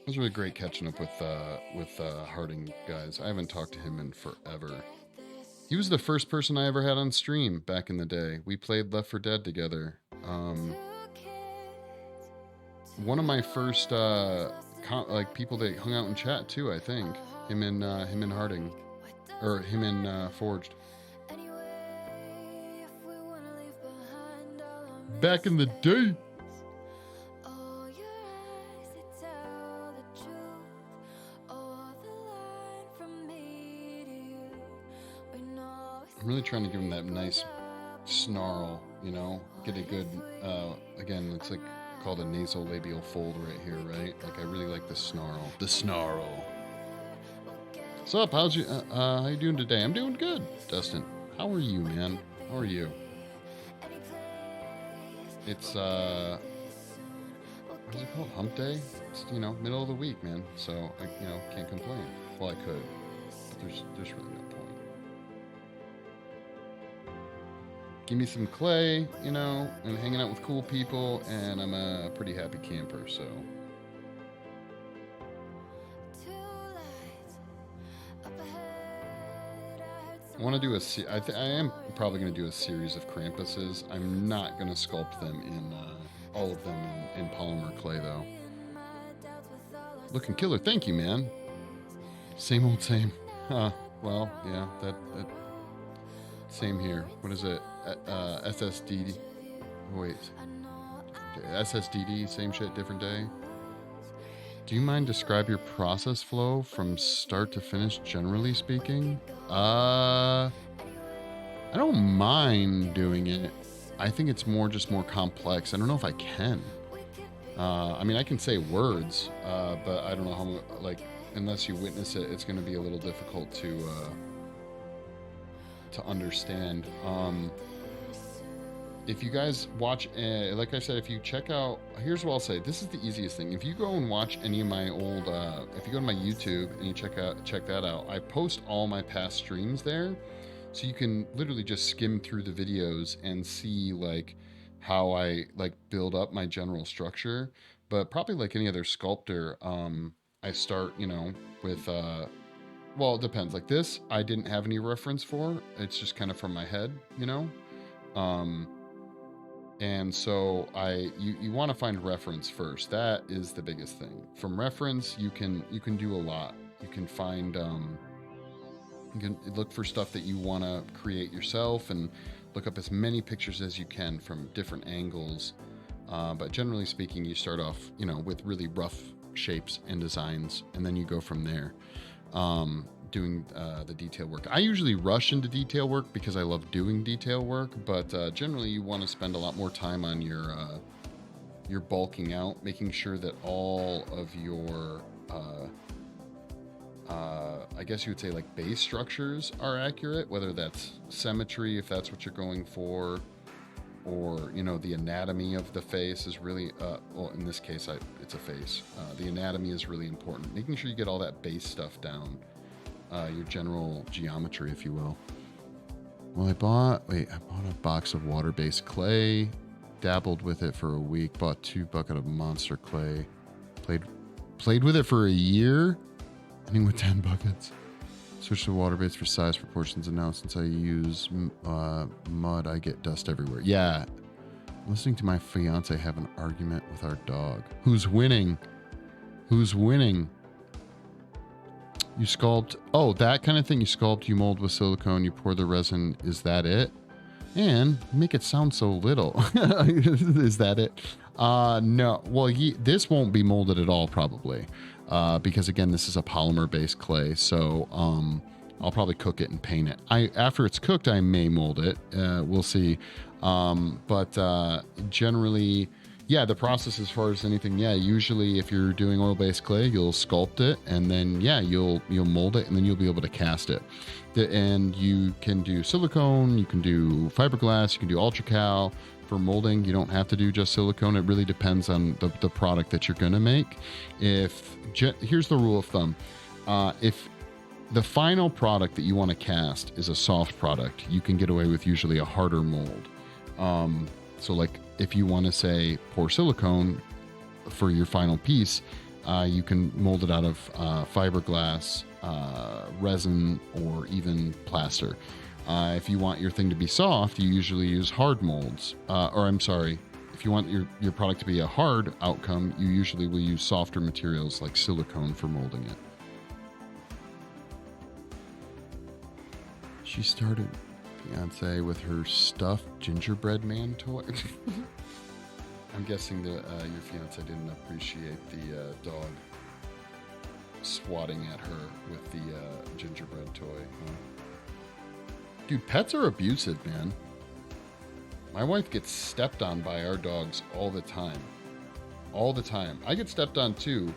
was really great catching up with Harding, guys. I haven't talked to him in forever. He was the first person I ever had on stream back in the day. We played Left 4 Dead together. One of my first people that hung out in chat too, I think. Him and Harding, or him and Forged. Back in the day. I'm really trying to give him that nice snarl, you know, get a good, again, it's like called a nasolabial fold right here, right? Like I really like the snarl. The snarl. What's up? How you doing today? I'm doing good, Dustin. How are you, man? How are you? It's, what is it called? Hump day? It's, you know, middle of the week, man. So, I, you know, can't complain. Well, I could, but there's really no point. Give me some clay, you know, and hanging out with cool people, and I'm a pretty happy camper, so. I want to do I am probably going to do a series of Krampuses. I'm not going to sculpt them in, all of them in polymer clay, though. Looking killer. Thank you, man. Same old same. Well, yeah, that same here. What is it? SSD. Wait. SSDD, same shit, different day. Do you mind describe your process flow from start to finish, generally speaking? I don't mind doing it. I think it's more complex. I don't know if I can. I mean, I can say words, but I don't know how, like, unless you witness it, it's going to be a little difficult to understand. If you guys watch, like I said, if you check out, here's what I'll say. This is the easiest thing. If you go and watch any of my old, if you go to my YouTube and you check that out, I post all my past streams there. So you can literally just skim through the videos and see like how I like build up my general structure. But probably like any other sculptor, I start, you know, with, well, it depends. Like this, I didn't have any reference for. It's just kind of from my head, you know? And so you want to find reference first. That is the biggest thing. From reference, you can do a lot. You can find, you can look for stuff that you want to create yourself and look up as many pictures as you can from different angles. But generally speaking, you start off, you know, with really rough shapes and designs, and then you go from there. Doing the detail work. I usually rush into detail work because I love doing detail work, but generally you want to spend a lot more time on your bulking out, making sure that all of your, I guess you would say like base structures are accurate, whether that's symmetry, if that's what you're going for, or, you know, the anatomy of the face is really, well, in this case, it's a face. The anatomy is really important. Making sure you get all that base stuff down, your general geometry, if you will. Well, I bought a box of water-based clay, dabbled with it for a week, bought 2 buckets of monster clay, played with it for a year, ending with 10 buckets. Switch to water-based for size, proportions, and now since I use mud, I get dust everywhere. Yeah. Listening to my fiance have an argument with our dog. Who's winning? Who's winning? You sculpt. Oh, that kind of thing. You sculpt, you mold with silicone, you pour the resin. Is that it? And make it sound so little. Is that it? No. Well, this won't be molded at all, probably. Because again, this is a polymer-based clay, so I'll probably cook it and paint it. After it's cooked, I may mold it. We'll see. But generally, yeah, the process as far as anything, yeah, usually if you're doing oil-based clay, you'll sculpt it, and then yeah, you'll mold it, and then you'll be able to cast it. And you can do silicone, you can do fiberglass, you can do ultracal. For molding, you don't have to do just silicone. It really depends on the product that you're going to make. Here's the rule of thumb. If the final product that you want to cast is a soft product, you can get away with usually a harder mold. So like if you want to say pour silicone for your final piece, you can mold it out of fiberglass, resin, or even plaster. If you want your thing to be soft, you usually use hard molds. If you want your product to be a hard outcome, you usually will use softer materials like silicone for molding it. She started fiance with her stuffed gingerbread man toy. I'm guessing that your fiance didn't appreciate the dog swatting at her with the gingerbread toy. Huh? Dude, pets are abusive, man. My wife gets stepped on by our dogs all the time. All the time. I get stepped on too,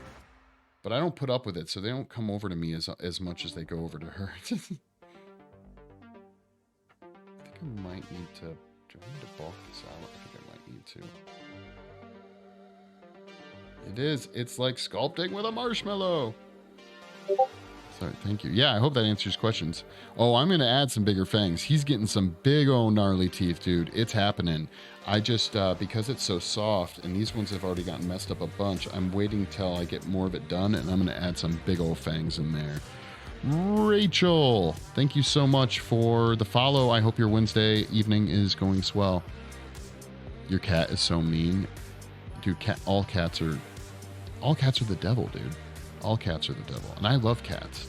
but I don't put up with it, so they don't come over to me as much as they go over to her. I think I might need to... Do I need to bulk this out? I think I might need to. It is. It's like sculpting with a marshmallow. Sorry, thank you. Yeah, I hope that answers questions. Oh, I'm going to add some bigger fangs. He's getting some big old gnarly teeth, dude. It's happening. I just, because it's so soft, and these ones have already gotten messed up a bunch, I'm waiting till I get more of it done, and I'm going to add some big old fangs in there. Rachel, thank you so much for the follow. I hope your Wednesday evening is going swell. Your cat is so mean. Dude, all cats are the devil, dude. All cats are the devil. And I love cats.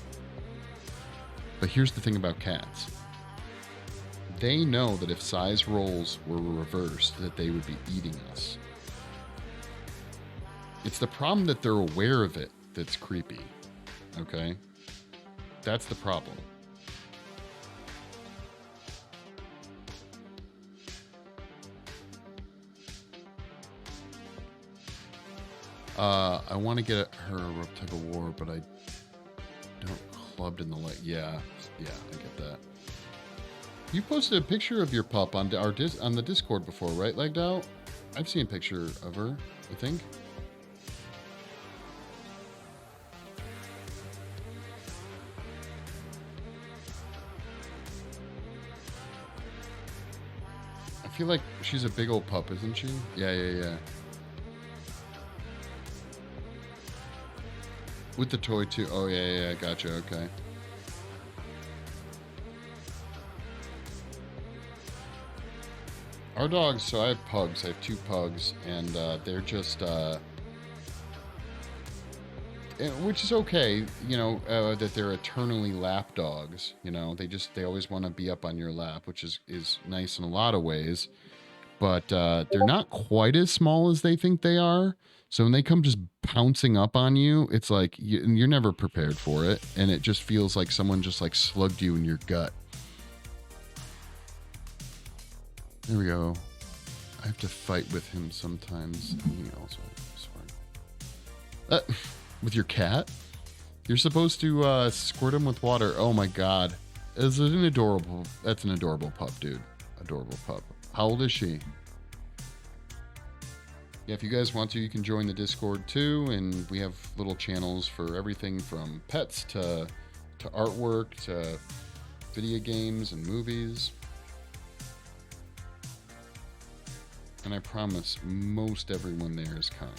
But here's the thing about cats. They know that if size roles were reversed, that they would be eating us. It's the problem that they're aware of it that's creepy. Okay? That's the problem. I want to get her a rope tug of war, but I don't clubbed in the leg. Yeah, I get that. You posted a picture of your pup on the Discord before, right, Legged Out? I've seen a picture of her, I think. I feel like she's a big old pup, isn't she? Yeah. With the toy too. Oh, yeah, gotcha, okay. Our dogs, so I have pugs. I have 2 pugs, and they're just, which is okay, you know, that they're eternally lap dogs. You know, they always want to be up on your lap, which is nice in a lot of ways. But they're not quite as small as they think they are. So when they come just pouncing up on you, it's like you're never prepared for it. And it just feels like someone just like slugged you in your gut. There we go. I have to fight with him sometimes. And he also, with your cat? You're supposed to squirt him with water. Oh my god. Is it an adorable... That's an adorable pup, dude. Adorable pup. How old is she? Yeah, if you guys want to, you can join the Discord too, and we have little channels for everything from pets to artwork to video games and movies. And I promise, most everyone there is kind.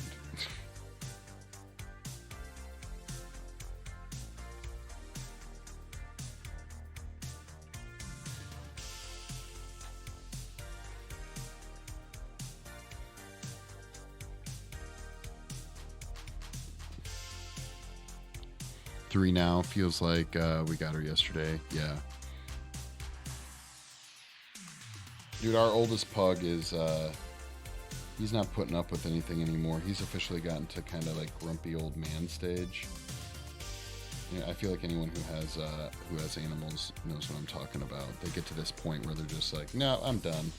Three now. Feels like we got her yesterday. Yeah. Dude, our oldest pug is, he's not putting up with anything anymore. He's officially gotten to kind of like grumpy old man stage. You know, I feel like anyone who has animals knows what I'm talking about. They get to this point where they're just like, no, I'm done.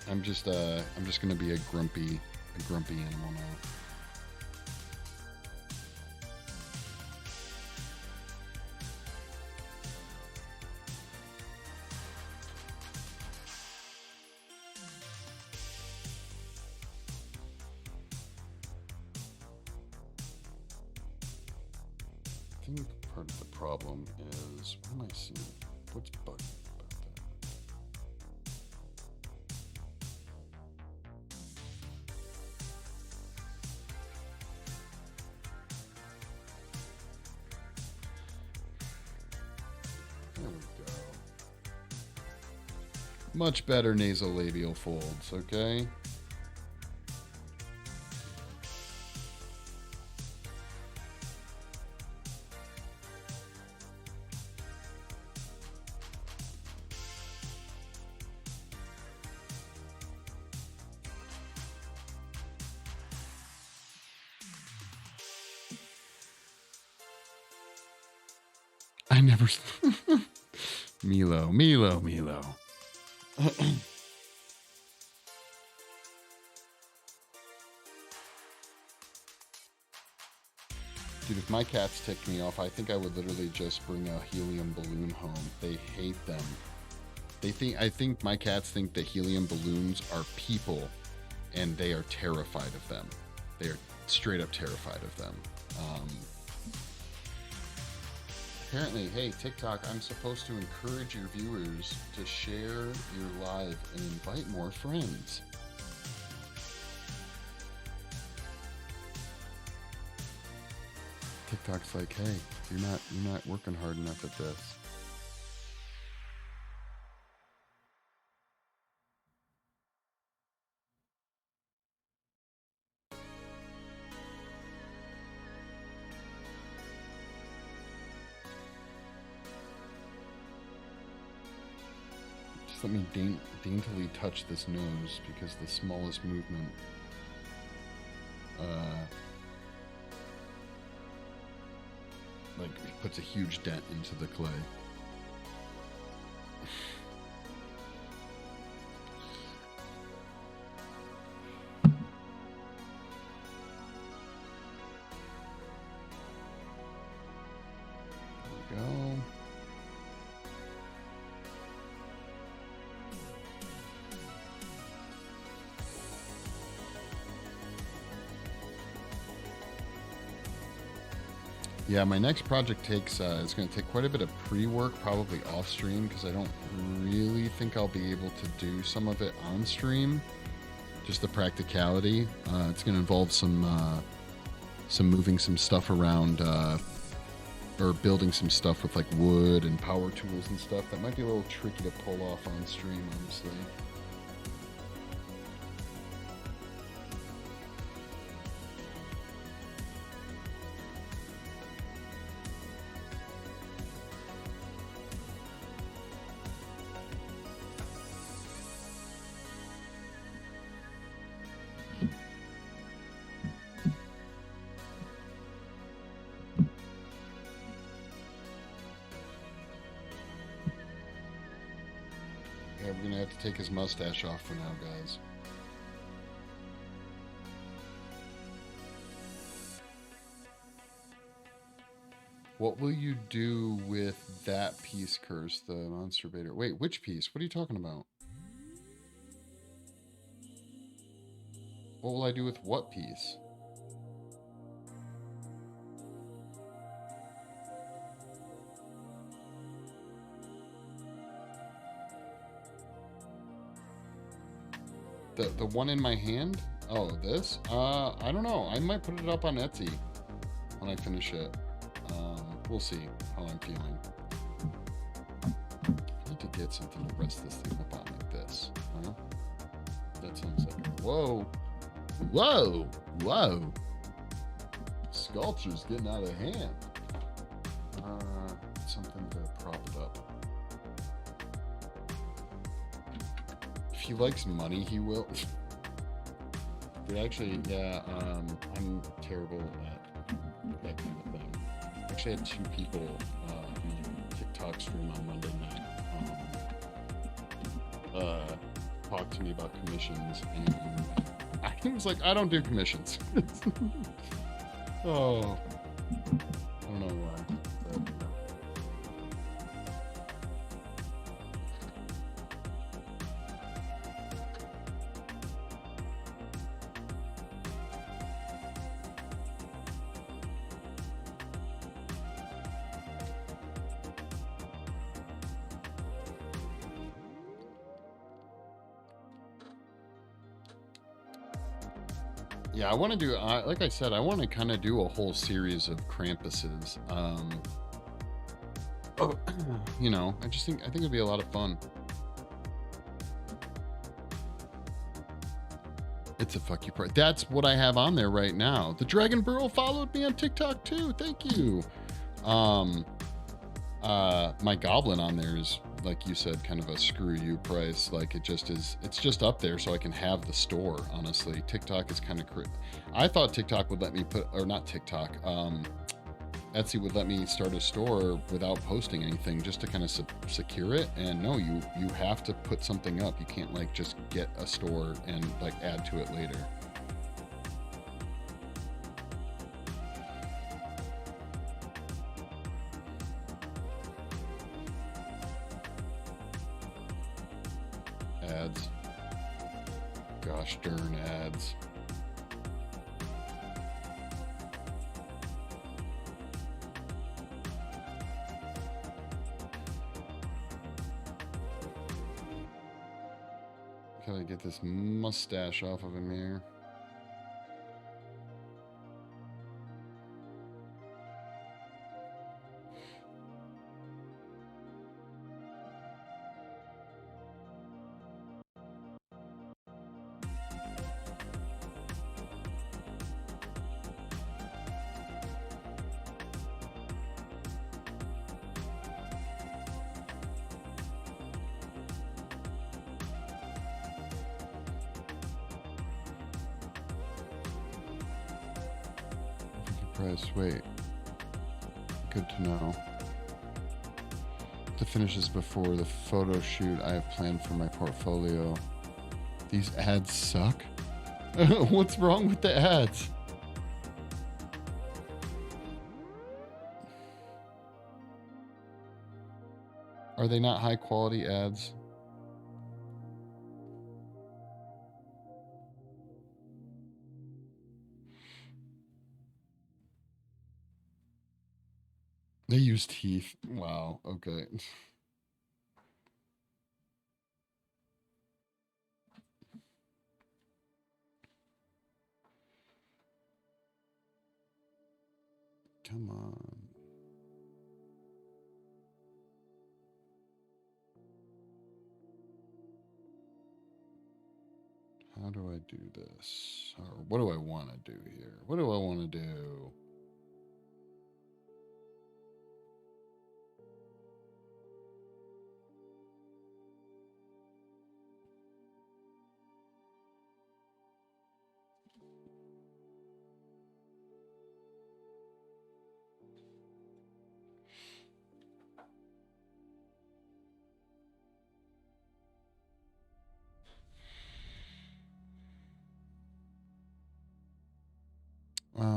I'm just gonna be a grumpy animal now. I think part of the problem is, what am I seeing? What's bugging about that? There we go. Much better nasolabial folds, okay? I never... Milo. Dude, if my cats ticked me off, I think I would literally just bring a helium balloon home. They hate them. I think my cats think that helium balloons are people, and they are terrified of them. They are straight up terrified of them. Apparently, hey, TikTok, I'm supposed to encourage your viewers to share your live and invite more friends. TikTok's like, hey, you're not working hard enough at this. Just let me daintily touch this nose, because the smallest movement like puts a huge dent into the clay. There we go. Yeah, my next project is going to take quite a bit of pre-work, probably off-stream, because I don't really think I'll be able to do some of it on-stream. Just the practicality. It's going to involve some moving some stuff around, or building some stuff with like wood and power tools and stuff. That might be a little tricky to pull off on-stream, honestly. Yeah, we're gonna have to take his mustache off for now, guys. What will you do with that piece, Curse? The monster baiter. Wait, which piece? What are you talking about? What will I do with what piece? The one in my hand? Oh, this? I don't know. I might put it up on Etsy when I finish it. We'll see how I'm feeling. I need to get something to rest this thing up on like this. Huh? That sounds like a whoa. Whoa! Whoa! Sculpture's getting out of hand. Something to prop it up. If he likes money, he will. But actually, yeah, I'm terrible at that kind of thing. Actually, I had 2 people TikTok stream on Monday night talk to me about commissions, and I was like, I don't do commissions. Oh, I don't know why. But, yeah, I want to do, like I said, I want to kind of do a whole series of Krampuses. You know, I think it'd be a lot of fun. It's a fuck you price. That's what I have on there right now. The Dragon Burrow followed me on TikTok too. Thank you. My goblin on there is, like you said, kind of a screw you price. Like it's just up there so I can have the store. Honestly, TikTok is kind of I thought TikTok would let me not TikTok, Etsy would let me start a store without posting anything, just to kind of secure it. And no, you have to put something up. You can't like just get a store and like add to it later. Ads. Gosh darn ads. Gotta get this mustache off of him here. Price, wait. Good to know. To finish this before the photo shoot I have planned for my portfolio. These ads suck? What's wrong with the ads? Are they not high quality ads? They use teeth. Wow, okay. Come on. How do I do this? Or what do I want to do here? What do I want to do?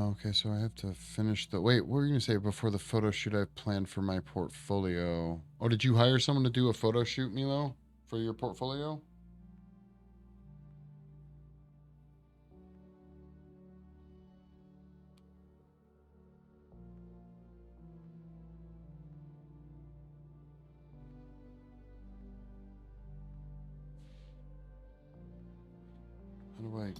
Okay, so I have to finish the... Wait, what were you going to say? Before the photo shoot I've planned for my portfolio. Oh, did you hire someone to do a photo shoot, Milo, for your portfolio? How do I...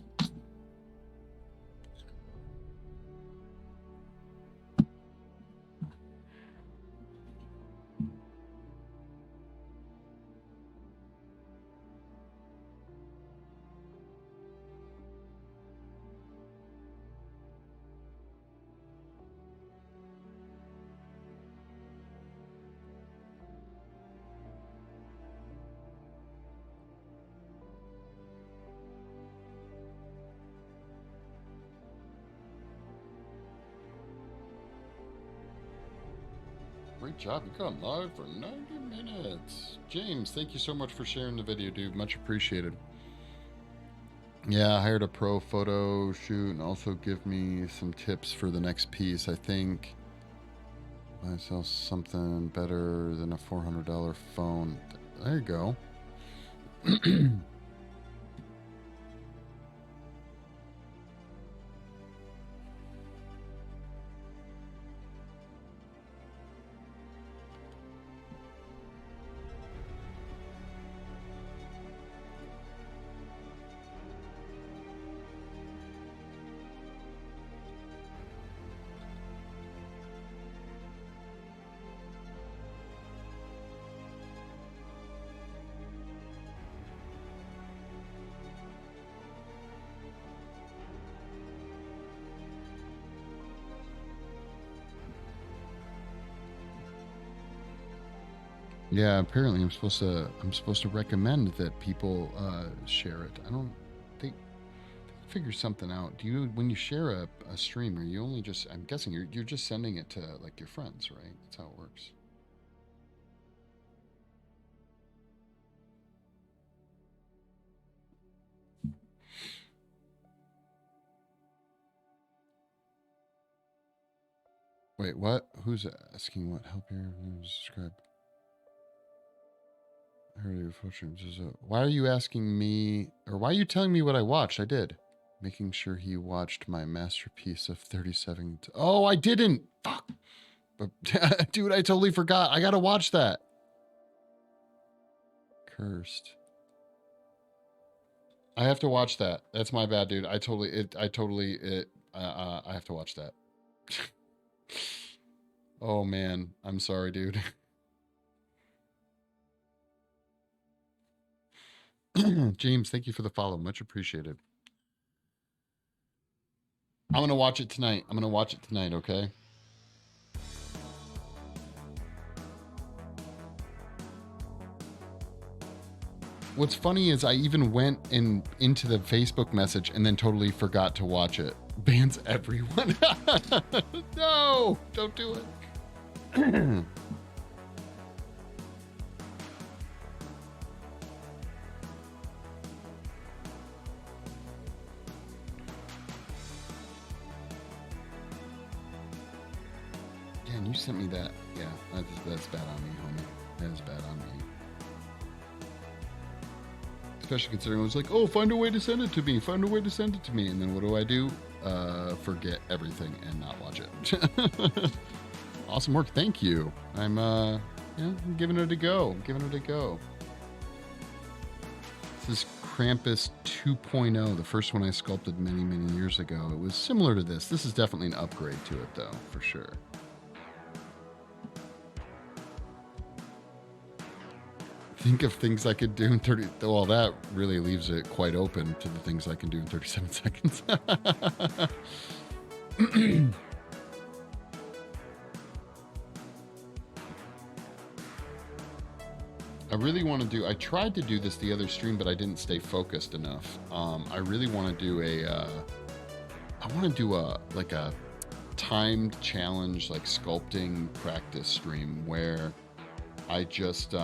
Great job. You got live for 90 minutes. James, thank you so much for sharing the video, dude. Much appreciated. Yeah, I hired a pro photo shoot and also give me some tips for the next piece. I think I sell something better than a $400 phone. There you go. Yeah, apparently I'm supposed to recommend that people share it. I don't think figure something out. Do you when you share a stream, are you only just I'm guessing you're just sending it to like your friends, right? That's how it works. Wait, what? Who's asking what? Help here subscribe. I heard your full streams. Why are you asking me, or why are you telling me what I watched? I did. Making sure he watched my masterpiece of 37. Oh, I didn't. Fuck. But, dude, I totally forgot. I gotta watch that. Cursed. I have to watch that. That's my bad, dude. I have to watch that. Oh, man. I'm sorry, dude. James, thank you for the follow. Much appreciated. I'm going to watch it tonight. Okay? What's funny is I even went into the Facebook message and then totally forgot to watch it. Bans everyone. No, don't do it. Dan, you sent me that. Yeah, that's bad on me, homie. That is bad on me. Especially considering it was like, oh, find a way to send it to me. And then what do? Forget everything and not watch it. Awesome work. Thank you. I'm giving it a go. This is Krampus 2.0, the first one I sculpted many, many years ago. It was similar to this. This is definitely an upgrade to it, though, for sure. Think of things I could do in 30... Well, that really leaves it quite open to the things I can do in 37 seconds. I really want to do... I tried to do this the other stream, but I didn't stay focused enough. I really want to do a... I want to do a timed challenge, like sculpting practice stream where I just...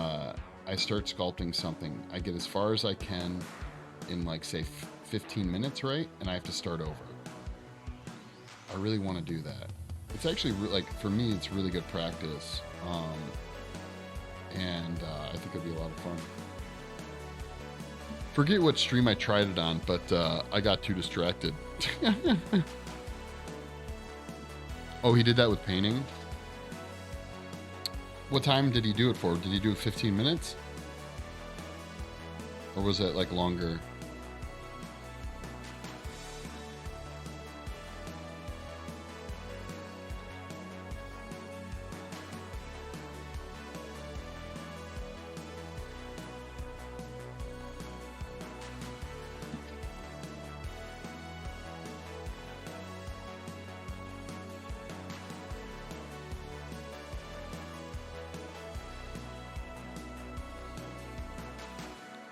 I start sculpting something. I get as far as I can in, like, say, 15 minutes, right? And I have to start over. I really want to do that. It's actually like for me, it's really good practice, and I think it'd be a lot of fun. Forget what stream I tried it on, but I got too distracted. Oh, he did that with painting? What time did he do it for? Did he do it 15 minutes? Or was it like longer?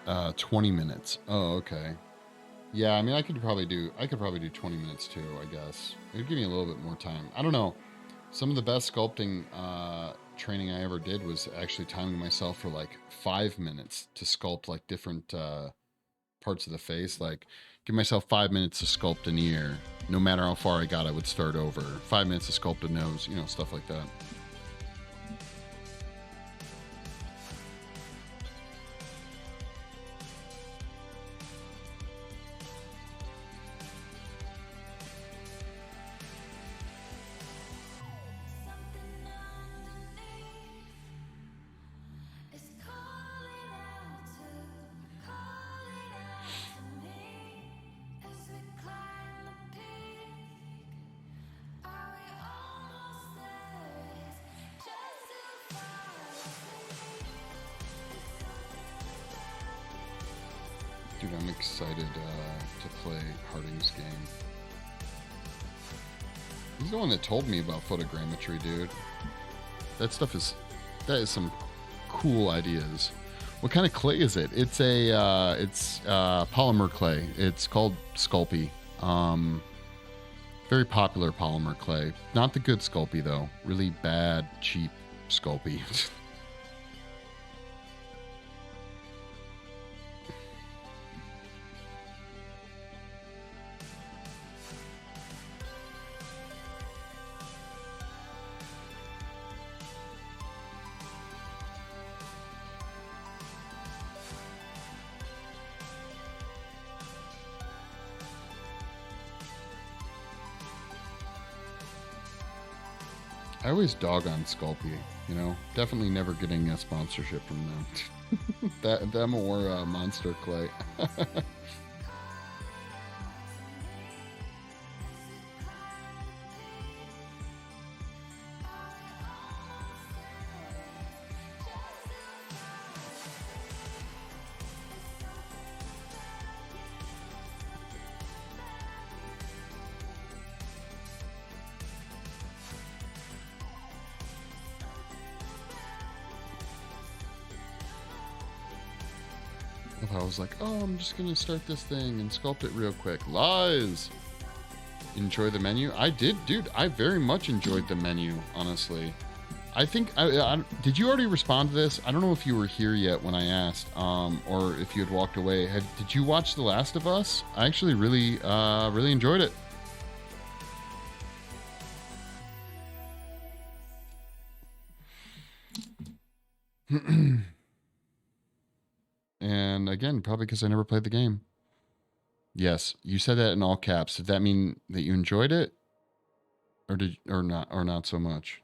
Uh, 20 minutes. Oh, okay. Yeah, I mean, I could probably do 20 minutes too, I guess. It would give me a little bit more time. I don't know. Some of the best sculpting training I ever did was actually timing myself for like 5 minutes to sculpt like different parts of the face. Like, give myself 5 minutes to sculpt an ear. No matter how far I got, I would start over. 5 minutes to sculpt a nose, you know, stuff like that. Dude, I'm excited to play Harding's game. He's the one that told me about photogrammetry, dude. That is some cool ideas. What kind of clay is it? It's polymer clay. It's called Sculpey. Very popular polymer clay. Not the good Sculpey though. Really bad, cheap Sculpey. I always dog on Sculpey, you know? Definitely never getting a sponsorship from them. Them or Monster Clay. I was like, oh, I'm just gonna start this thing and sculpt it real quick. Lies. Enjoy the menu. I did, dude. I very much enjoyed the menu, honestly. I think I did you already respond to this? I don't know if you were here yet when I asked, or if you had walked away. Did you watch The Last of Us? I actually really enjoyed it. And again, probably because I never played the game. Yes, you said that in all caps. Did that mean that you enjoyed it, or not so much?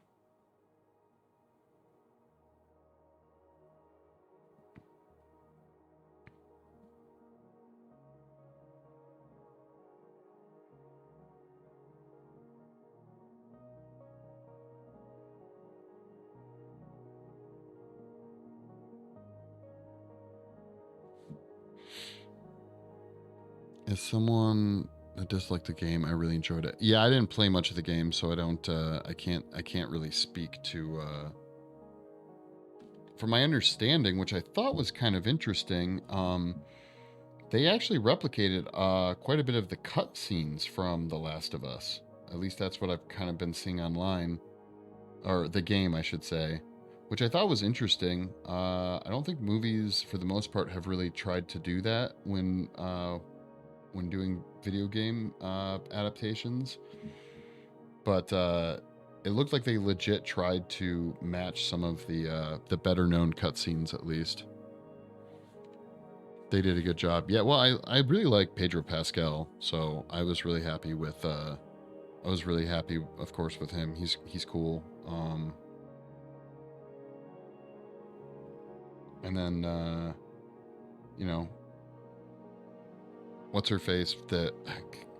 As someone that disliked the game, I really enjoyed it. Yeah, I didn't play much of the game, so I don't. I can't really speak to. From my understanding, which I thought was kind of interesting, they actually replicated quite a bit of the cut scenes from The Last of Us. At least that's what I've kind of been seeing online, or the game, I should say, which I thought was interesting. I don't think movies, for the most part, have really tried to do that when doing video game adaptations. but it looked like they legit tried to match some of the better known cutscenes. At least they did a good job. Yeah, well, I really like Pedro Pascal, so I was really happy with of course, with him. He's cool. And then you know, what's her face? That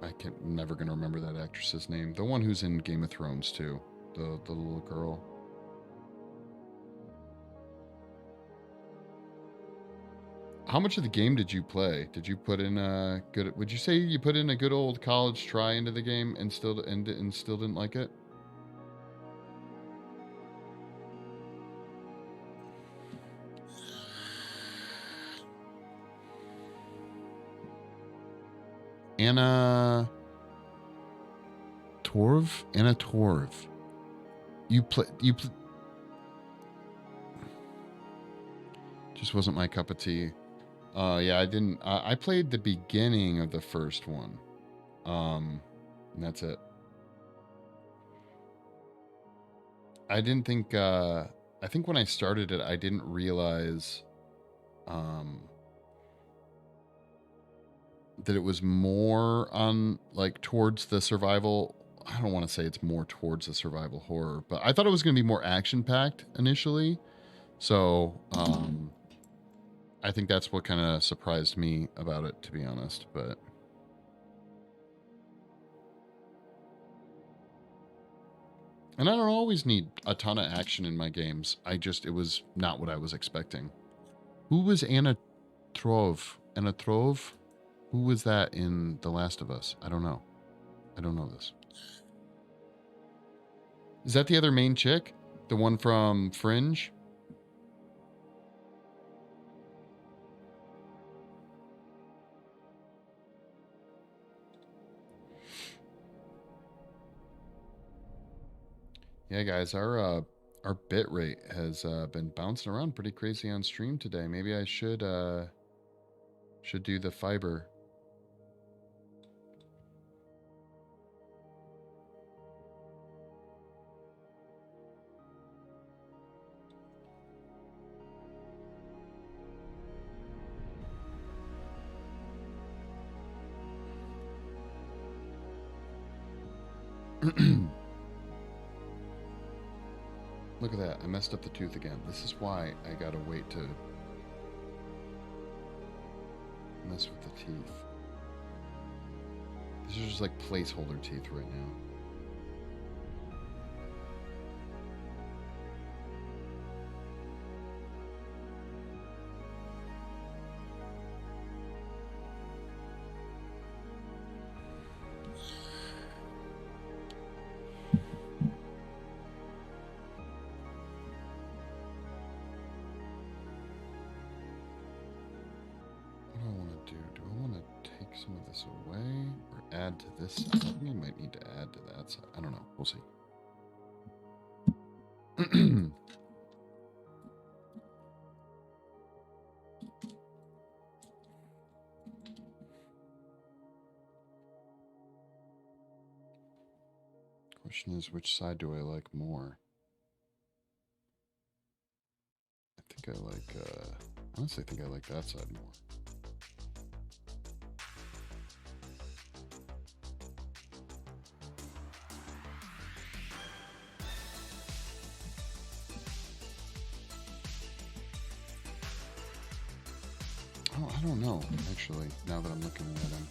I can never gonna remember that actress's name. The one who's in Game of Thrones too. The little girl. How much of the game did you play? Did you put in a good? Would you say you put in a good old college try into the game and still didn't like it? Anna Torv. You play. Just wasn't my cup of tea. Yeah, I didn't. I played the beginning of the first one. And that's it. I didn't think. I think when I started it, I didn't realize that it was more on like towards the survival. I don't want to say it's more towards the survival horror, but I thought it was going to be more action packed initially. So I think that's what kind of surprised me about it, to be honest. But and I don't always need a ton of action in my games. It was not what I was expecting. Who was Anna Trov? Anna Trov? Who was that in The Last of Us? I don't know. I don't know this. Is that the other main chick? The one from Fringe? Yeah, guys, our bit rate has been bouncing around pretty crazy on stream today. Maybe I should do the fiber. Look at that. I messed up the tooth again. This is why I gotta wait to mess with the teeth. These are just like placeholder teeth right now. Some of this away or add to this side. I think I might need to add to that side. I don't know. We'll see. Question is, which side do I like more? I think I like, honestly, I think I like that side more. I don't know, actually, now that I'm looking at him.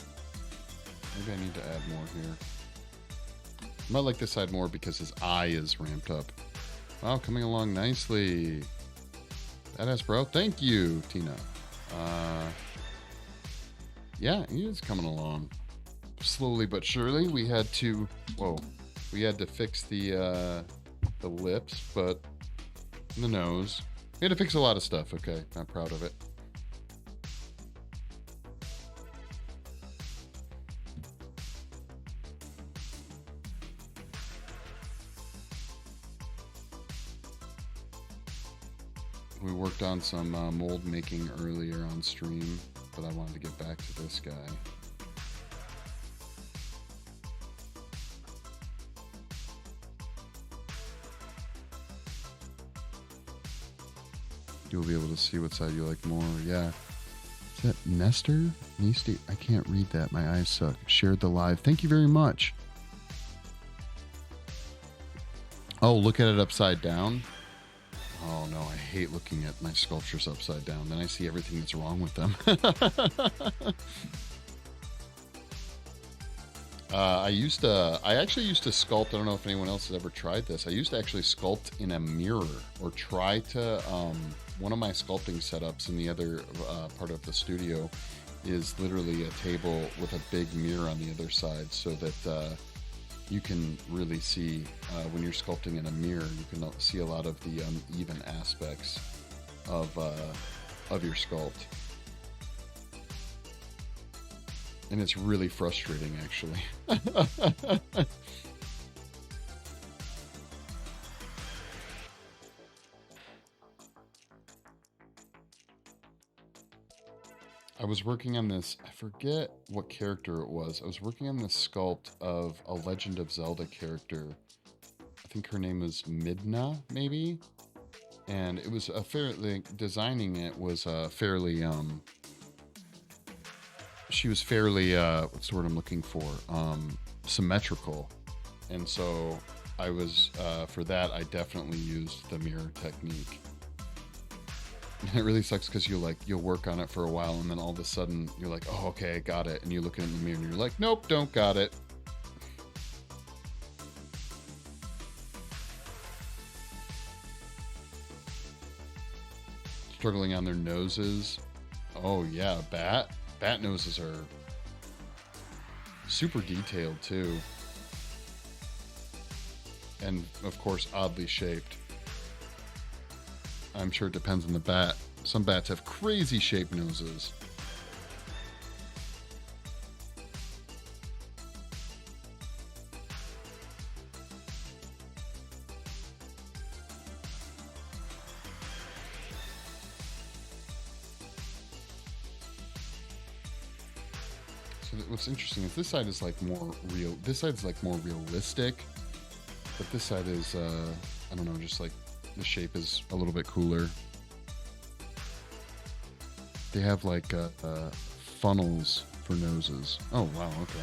Maybe I need to add more here. I might like this side more because his eye is ramped up. Wow, coming along nicely. Badass, bro. Thank you, Tina. Yeah, he is coming along. Slowly but surely. We had to fix the lips, but the nose. We had to fix a lot of stuff, okay. Not proud of it. We worked on some mold making earlier on stream, but I wanted to get back to this guy. you'll be able to see what side you like more. Yeah. Is that Nestor? Nestor? I can't read that. My eyes suck. Shared the live. Thank you very much. Oh, look at it upside down. Oh no, I hate looking at my sculptures upside down. Then I see everything that's wrong with them. I actually used to sculpt. I don't know if anyone else has ever tried this. I used to actually sculpt in a mirror, or try to. One of my sculpting setups in the other part of the studio is literally a table with a big mirror on the other side, so that you can really see when you're sculpting in a mirror. You can see a lot of the uneven aspects of your sculpt. And it's really frustrating, actually. I was working on this, I forget what character it was. I was working on this sculpt of a Legend of Zelda character. I think her name was Midna, maybe? And it was a fairly, designing it was a fairly, she was fairly, what's the word I'm looking for? Symmetrical. And so I was, for that, I definitely used the mirror technique. And it really sucks because you'll work on it for a while, and then all of a sudden you're like, oh, okay, I got it. And you look in the mirror and you're like, nope, don't got it. Struggling on their noses. Oh yeah, bat noses are super detailed too. And of course, oddly shaped. I'm sure it depends on the bat. Some bats have crazy shaped noses. So what's interesting is this side is like more real. This side's like more realistic, but this side is, I don't know, just like the shape is a little bit cooler. They have like funnels for noses. Oh, wow, okay.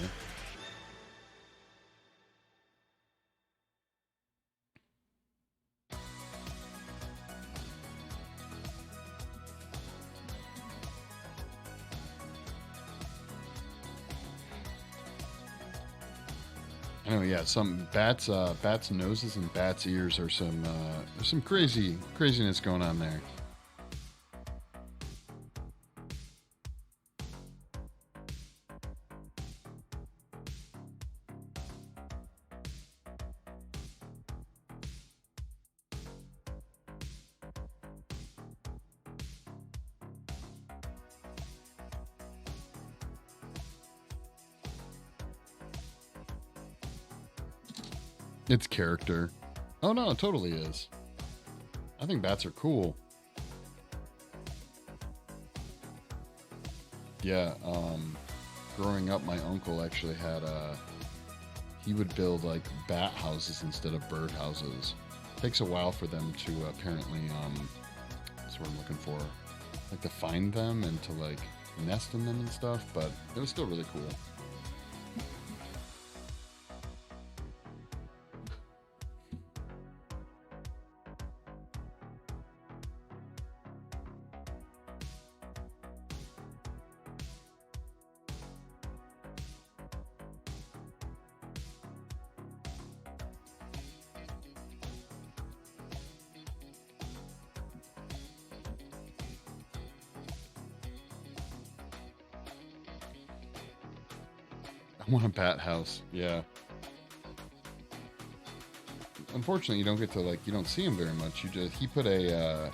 I know, yeah. Some bats' noses and bats' ears are there's some craziness going on there. It's character. Oh no, it totally is. I think bats are cool. Yeah, growing up, my uncle actually had he would build like bat houses instead of bird houses. Takes a while for them to apparently, that's what I'm looking for, like to find them and to like nest in them and stuff, but it was still really cool. I want a bat house. Yeah. Unfortunately, you don't get to you don't see him very much. He put a,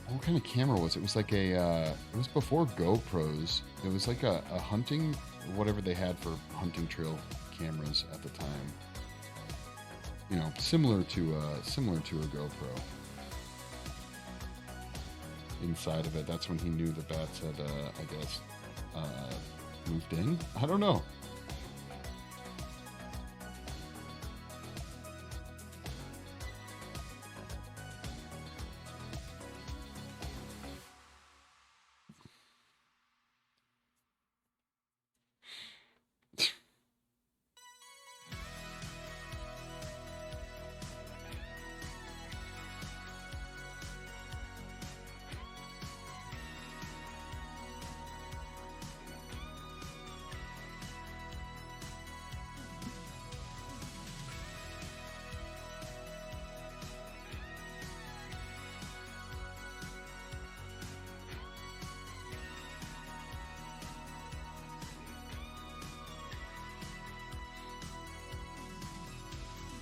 what kind of camera was it? It was like it was before GoPros. It was like a hunting, whatever they had for hunting trail cameras at the time. You know, similar to a GoPro. Inside of it, that's when he knew the bats had, I guess, moved in? I don't know.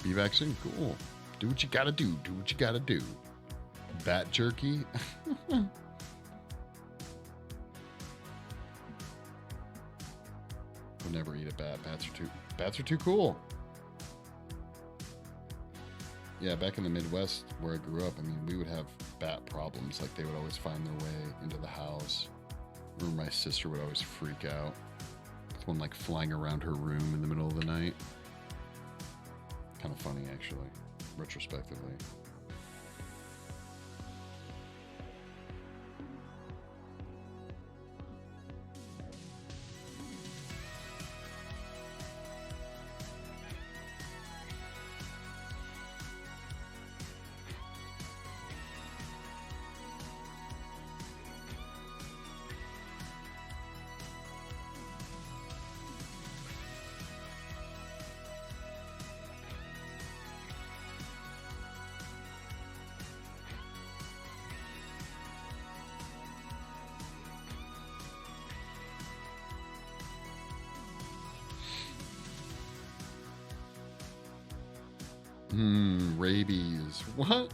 Be vaccine, cool. Do what you gotta do. Do what you gotta do. Bat jerky. We'll never eat a bat. Bats are too cool. Yeah, back in the Midwest where I grew up, I mean, we would have bat problems. Like, they would always find their way into the house. I remember my sister would always freak out with one, like, flying around her room in the middle of the night. Kind of funny, actually, retrospectively. Rabies. What?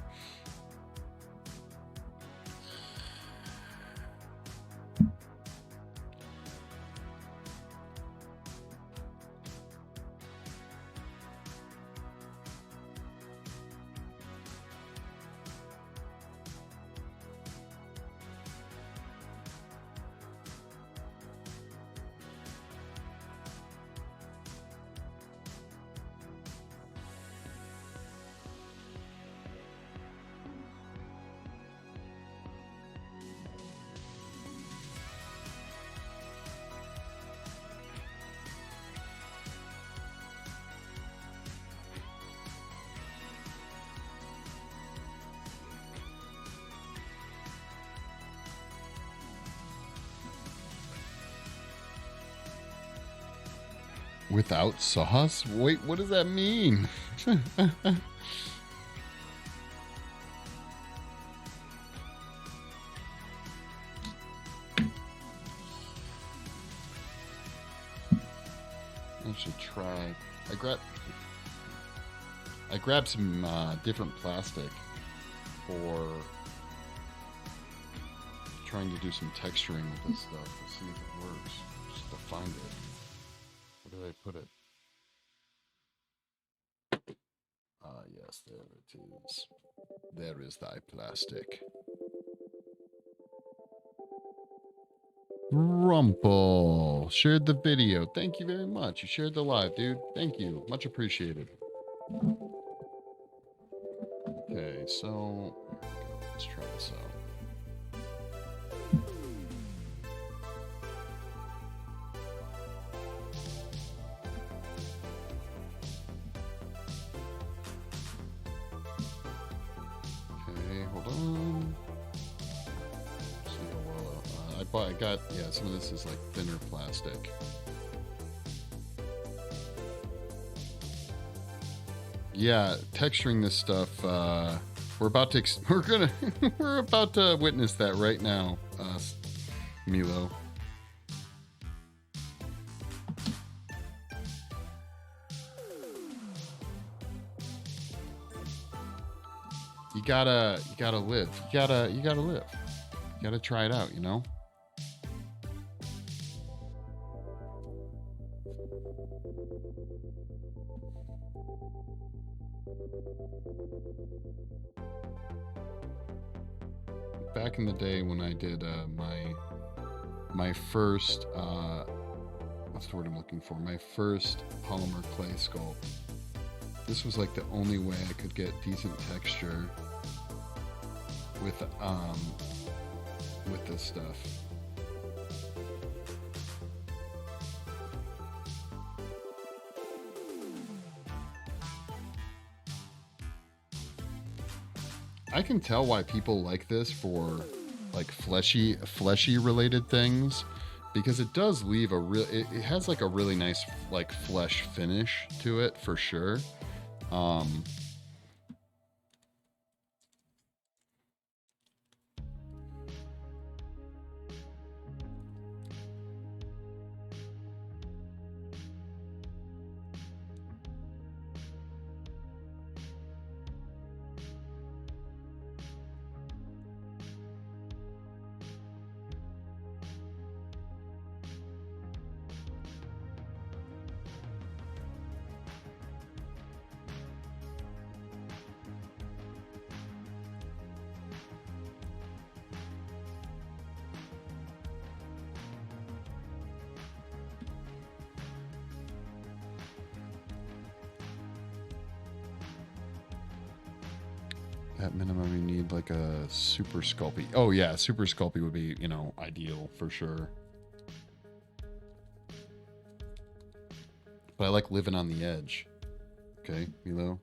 Without sauce? Wait, what does that mean? I should try. I grabbed some different plastic for trying to do some texturing with this stuff. Let's see if it works. Just to find it. Where did I put it? Ah, yes, there it is. There is thy plastic. Rumple shared the video. Thank you very much. You shared the live, dude. Thank you. Much appreciated. Okay, so let's try this out. Okay, hold on. See how well I got, yeah, some of this is like thinner plastic. Yeah, texturing this stuff, we're about to witness that right now, Milo. You gotta live. You gotta live. You gotta try it out, you know? Back in the day when I did my first what's the word I'm looking for? My first polymer clay sculpt. This was like the only way I could get decent texture with this stuff. I can tell why people like this for like fleshy related things, because it does leave a real, it has like a really nice like flesh finish to it for sure. At minimum, you need like a super Sculpey. Oh yeah, super Sculpey would be, you know, ideal for sure. But I like living on the edge. Okay, Milo?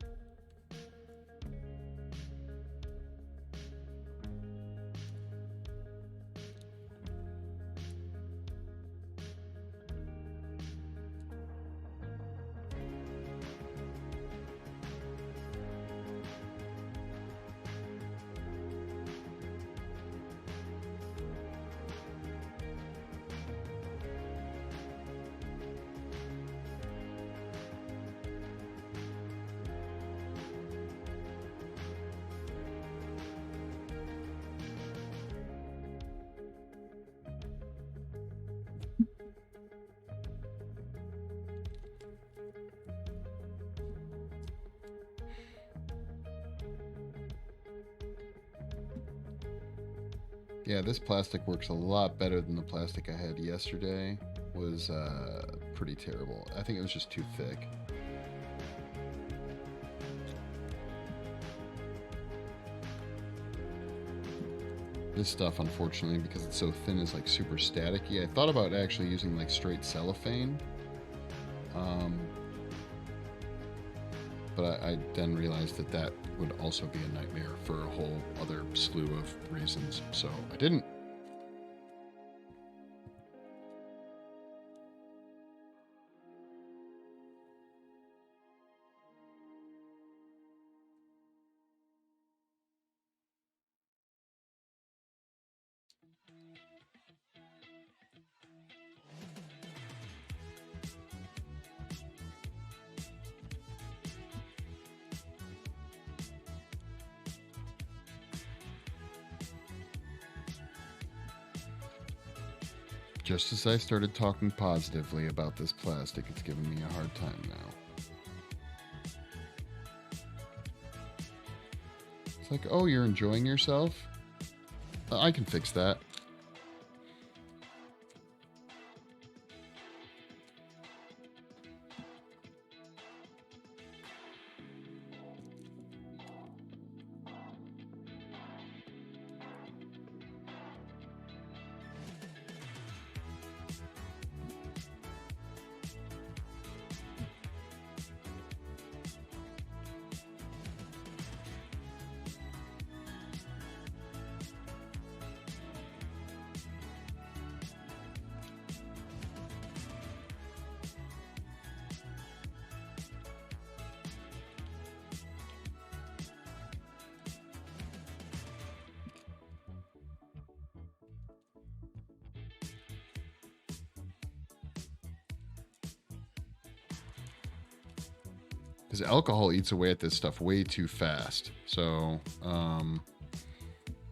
Yeah, this plastic works a lot better than the plastic I had yesterday. Was pretty terrible. I think it was just too thick. This stuff, unfortunately, because it's so thin, is like super staticky. I thought about actually using like straight cellophane. But I then realized that that would also be a nightmare for a whole other slew of reasons. So I didn't. Just as I started talking positively about this plastic, it's giving me a hard time now. It's like, oh, you're enjoying yourself? I can fix that. Because alcohol eats away at this stuff way too fast. So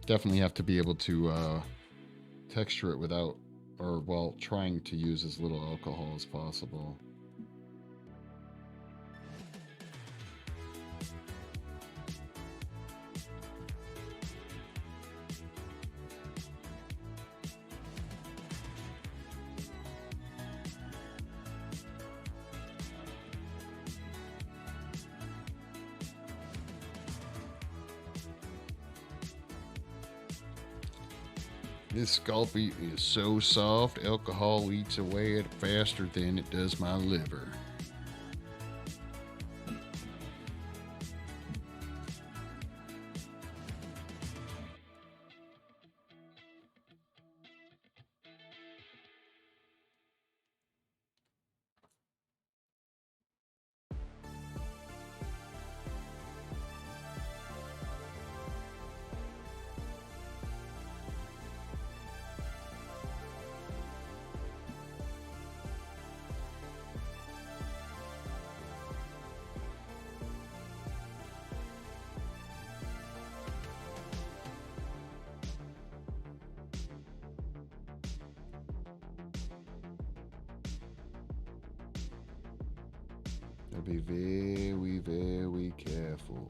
definitely have to be able to texture it without, or while trying to use as little alcohol as possible. This Sculpey is so soft, alcohol eats away at it faster than it does my liver. Be very, very careful.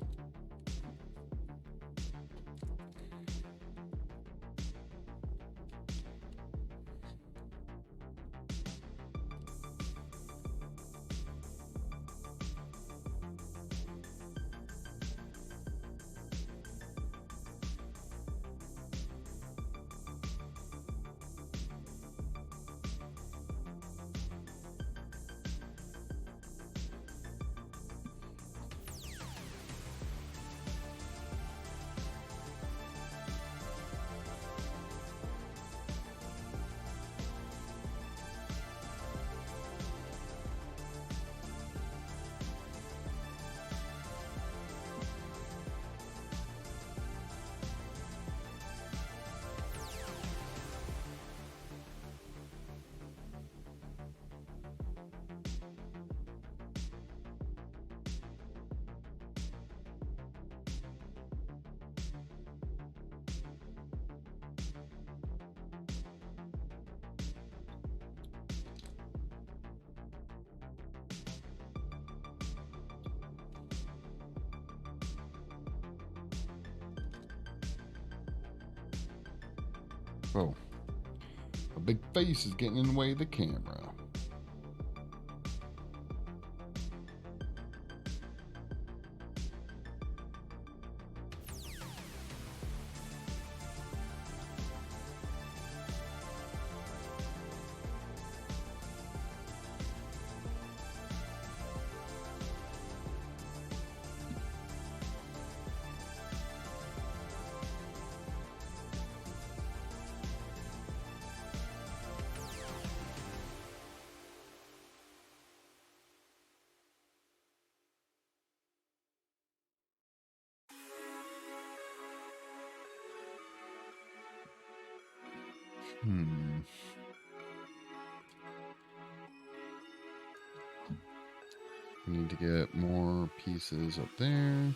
Whoa. A big face is getting in the way of the camera. We need to get more pieces up there.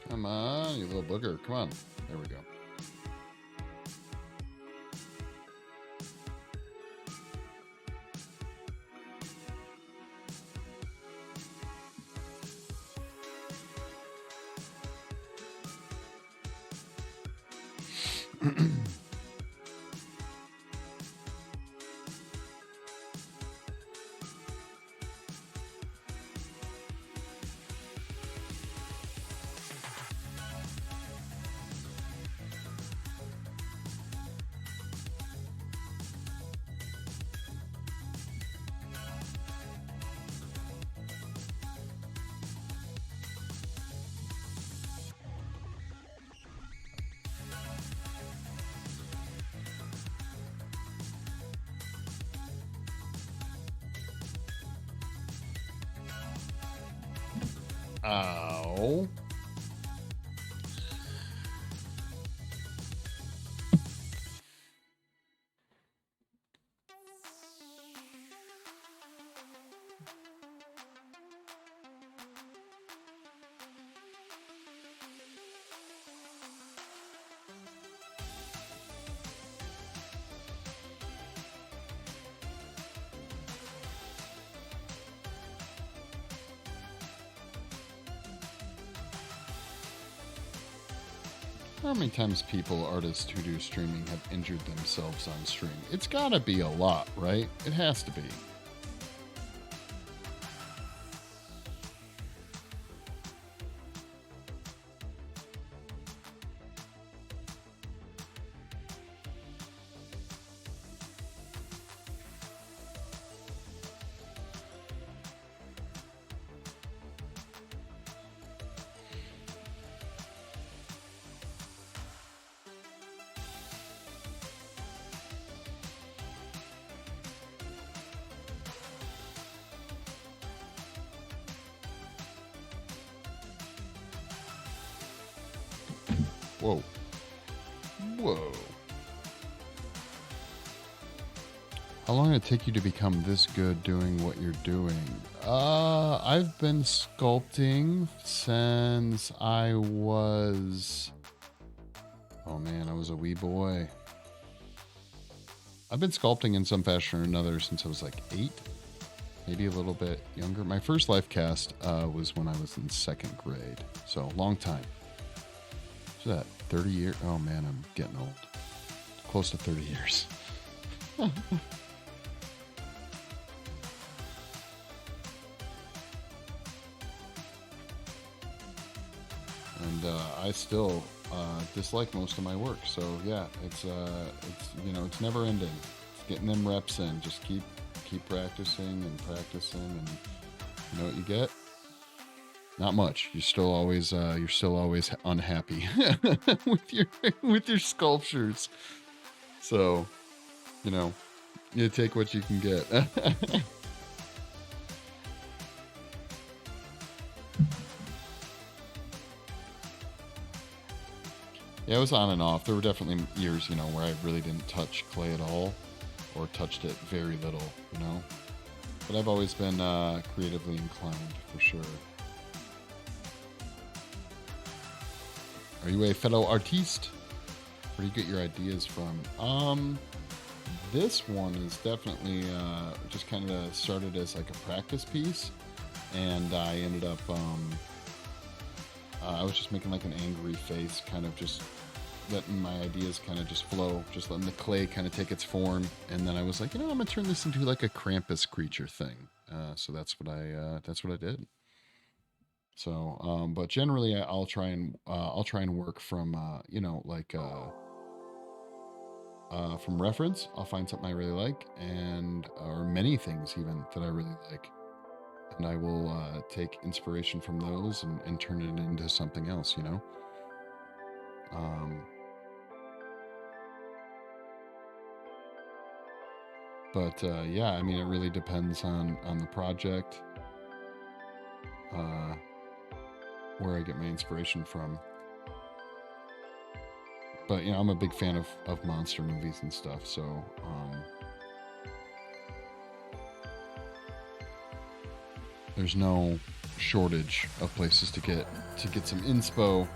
Come on, you little booger. Come on. There we go. Ow. How many times people, artists who do streaming, have injured themselves on stream? It's gotta be a lot, right? It has to be. Whoa. Whoa. How long did it take you to become this good doing what you're doing? I've been sculpting since I was... Oh man, I was a wee boy. I've been sculpting in some fashion or another since I was like 8. Maybe a little bit younger. My first life cast was when I was in 2nd grade. So, long time. What's that? 30 years? Oh man, I'm getting old. Close to 30 years. And I still dislike most of my work. So yeah, it's it's never ending. It's getting them reps in. Just keep practicing and practicing, and you know what you get? Not much. You're still always unhappy with your sculptures. So, you take what you can get. Yeah, it was on and off. There were definitely years, you know, where I really didn't touch clay at all, or touched it very little, you know. But I've always been creatively inclined, for sure. Are you a fellow artiste? Where do you get your ideas from? This one is definitely just kind of started as like a practice piece, and I ended up I was just making like an angry face, kind of just letting my ideas kind of just flow, just letting the clay kind of take its form. And then I was like, you know, I'm gonna turn this into like a Krampus creature thing. So that's what I did. So, but generally I'll try and work from, you know, like, from reference. I'll find something I really like, or many things even that I really like. And I will take inspiration from those and turn it into something else, you know? But yeah, I mean, it really depends on the project, where I get my inspiration from. But, you know, I'm a big fan of monster movies and stuff, so there's no shortage of places to get some inspo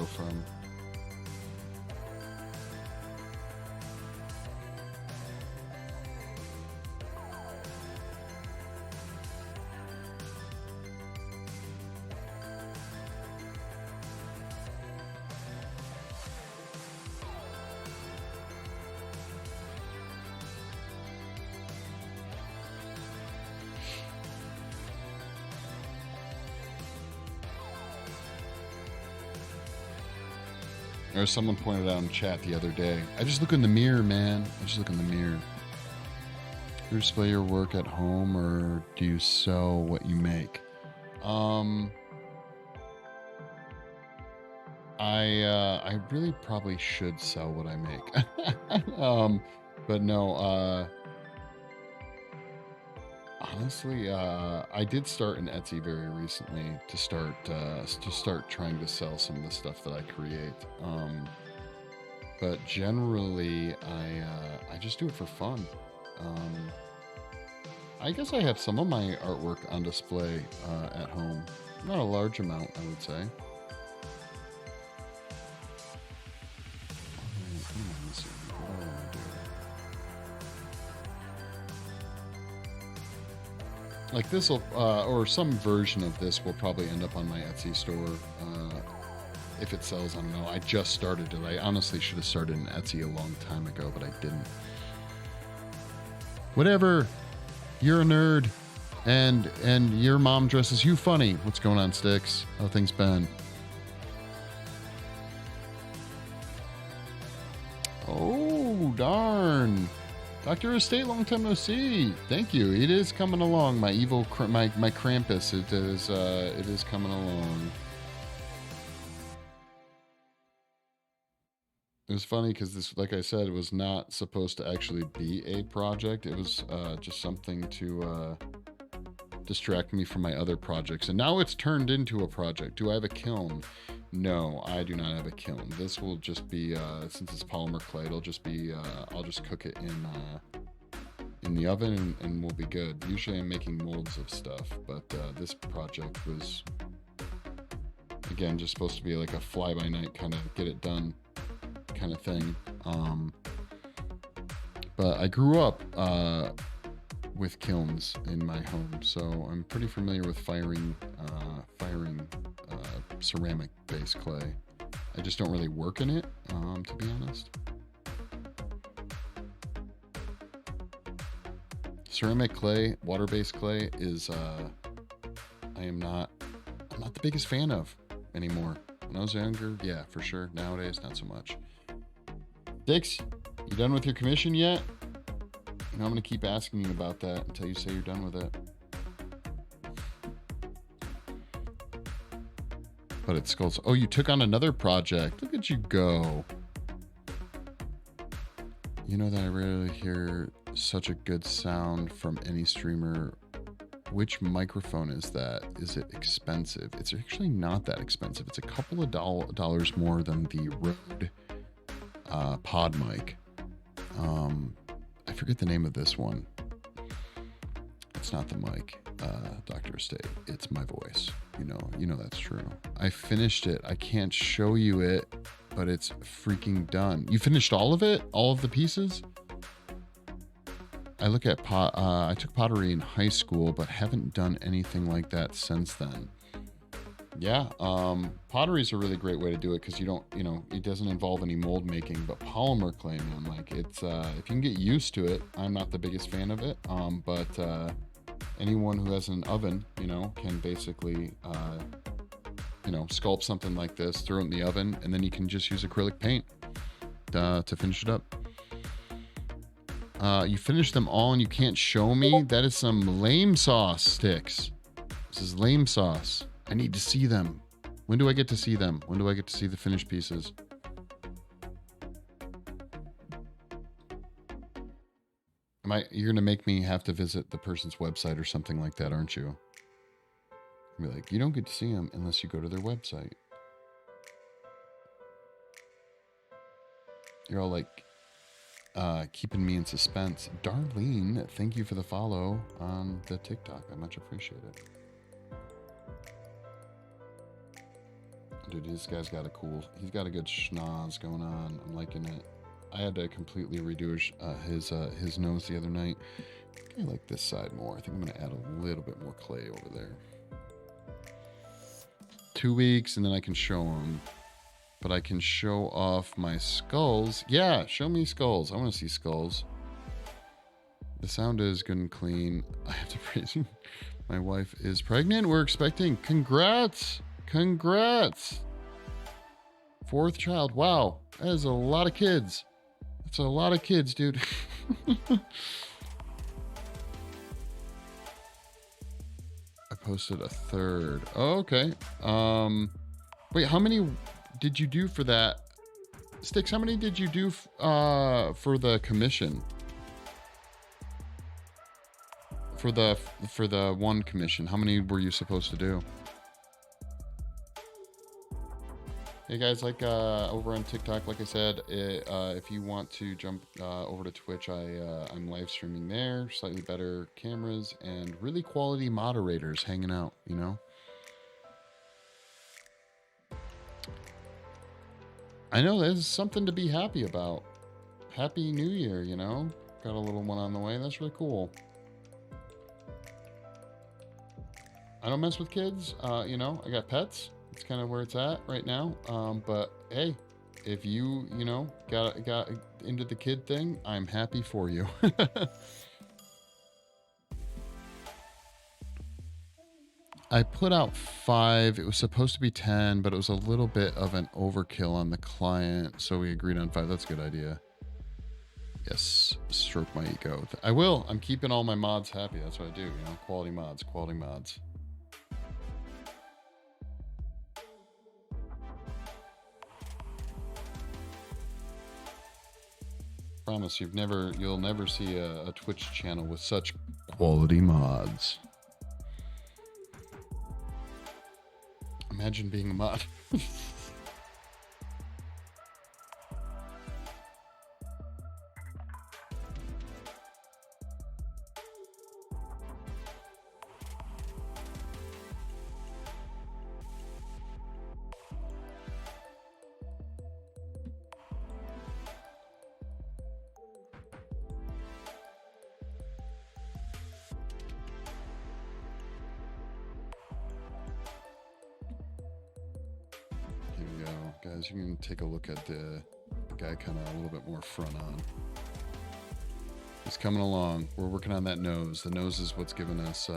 from. Or someone pointed out in chat the other day, I just look in the mirror, man. I just look in the mirror. Do you display your work at home, or do you sell what you make? I really probably should sell what I make. But no, honestly, I did start an Etsy very recently to start trying to sell some of the stuff that I create. But generally, I just do it for fun. I guess I have some of my artwork on display at home. Not a large amount, I would say. Like this will, or some version of this will probably end up on my Etsy store. If it sells, I don't know. I just started it. I honestly should have started an Etsy a long time ago, but I didn't. Whatever. You're a nerd. And your mom dresses you funny. What's going on, Sticks? How things been? Oh, darn. Dr. Estate, long time no see. Thank you. It is coming along. My evil, my Krampus. It is coming along. It was funny because this, like I said, it was not supposed to actually be a project. It was just something to distract me from my other projects. And now it's turned into a project. Do I have a kiln? No, I do not have a kiln. This will just be, since it's polymer clay, it'll just be, I'll just cook it in the oven and we'll be good. Usually I'm making molds of stuff, but this project was, again, just supposed to be like a fly-by-night kind of get it done kind of thing. But I grew up with kilns in my home, so I'm pretty familiar with firing ceramic-based clay. I just don't really work in it, to be honest. Ceramic clay, water-based clay is I'm not the biggest fan of anymore. When I was younger, yeah, for sure. Nowadays, not so much. Dix, you done with your commission yet? You know, I'm gonna keep asking you about that until you say you're done with it. But it's skulls. Oh, you took on another project. Look at you go. You know that I rarely hear such a good sound from any streamer which microphone is that? Is it expensive? It's actually not that expensive. It's a couple of dollars more than the Rode pod mic. I forget the name of this one. It's not the mic, Dr. Estate. It's my voice. You know that's true. I finished it. I can't show you it, but it's freaking done. You finished all of it? All of the pieces? I look at I took pottery in high school, but haven't done anything like that since then. Yeah, pottery is a really great way to do it because you don't, it doesn't involve any mold making, but polymer clay, man, like it's, if you can get used to it, I'm not the biggest fan of it, but anyone who has an oven, can basically, sculpt something like this, throw it in the oven, and then you can just use acrylic paint to finish it up. You finish them all and you can't show me? That is some lame sauce, Sticks. This is lame sauce. I need to see them. When do I get to see them? When do I get to see the finished pieces? You're going to make me have to visit the person's website or something like that, aren't you? Be like, you don't get to see them unless you go to their website. You're all like, keeping me in suspense. Darlene, thank you for the follow on the TikTok. I much appreciate it. Dude, this guy's got he's got a good schnoz going on. I'm liking it. I had to completely redo his nose the other night. I think I like this side more. I think I'm going to add a little bit more clay over there. 2 weeks and then I can show him. But I can show off my skulls. Yeah, show me skulls. I want to see skulls. The sound is good and clean. I have to praise you. My wife is pregnant. We're expecting. Congrats. Congrats. 4th child. Wow. That is a lot of kids. That's a lot of kids, dude. I posted a 3rd. Oh, okay. Wait, how many did you do for that? Sticks, how many did you do for the commission? For the one commission, how many were you supposed to do? Hey guys, like over on TikTok, like I said, if you want to jump over to Twitch, I'm live streaming there. Slightly better cameras and really quality moderators hanging out, I know there's something to be happy about. Happy New Year, Got a little one on the way. That's really cool. I don't mess with kids. I got pets. It's kind of where it's at right now. But hey, if you, got into the kid thing, I'm happy for you. I put out 5. It was supposed to be 10, but it was a little bit of an overkill on the client. So we agreed on 5. That's a good idea. Yes. Stroke my ego. I will. I'm keeping all my mods happy. That's what I do. Quality mods, quality mods. Promise you'll never see a Twitch channel with such quality mods. Imagine being a mod. Guys, you can take a look at the guy kind of a little bit more front on. He's coming along. We're working on that nose. The nose is what's given us,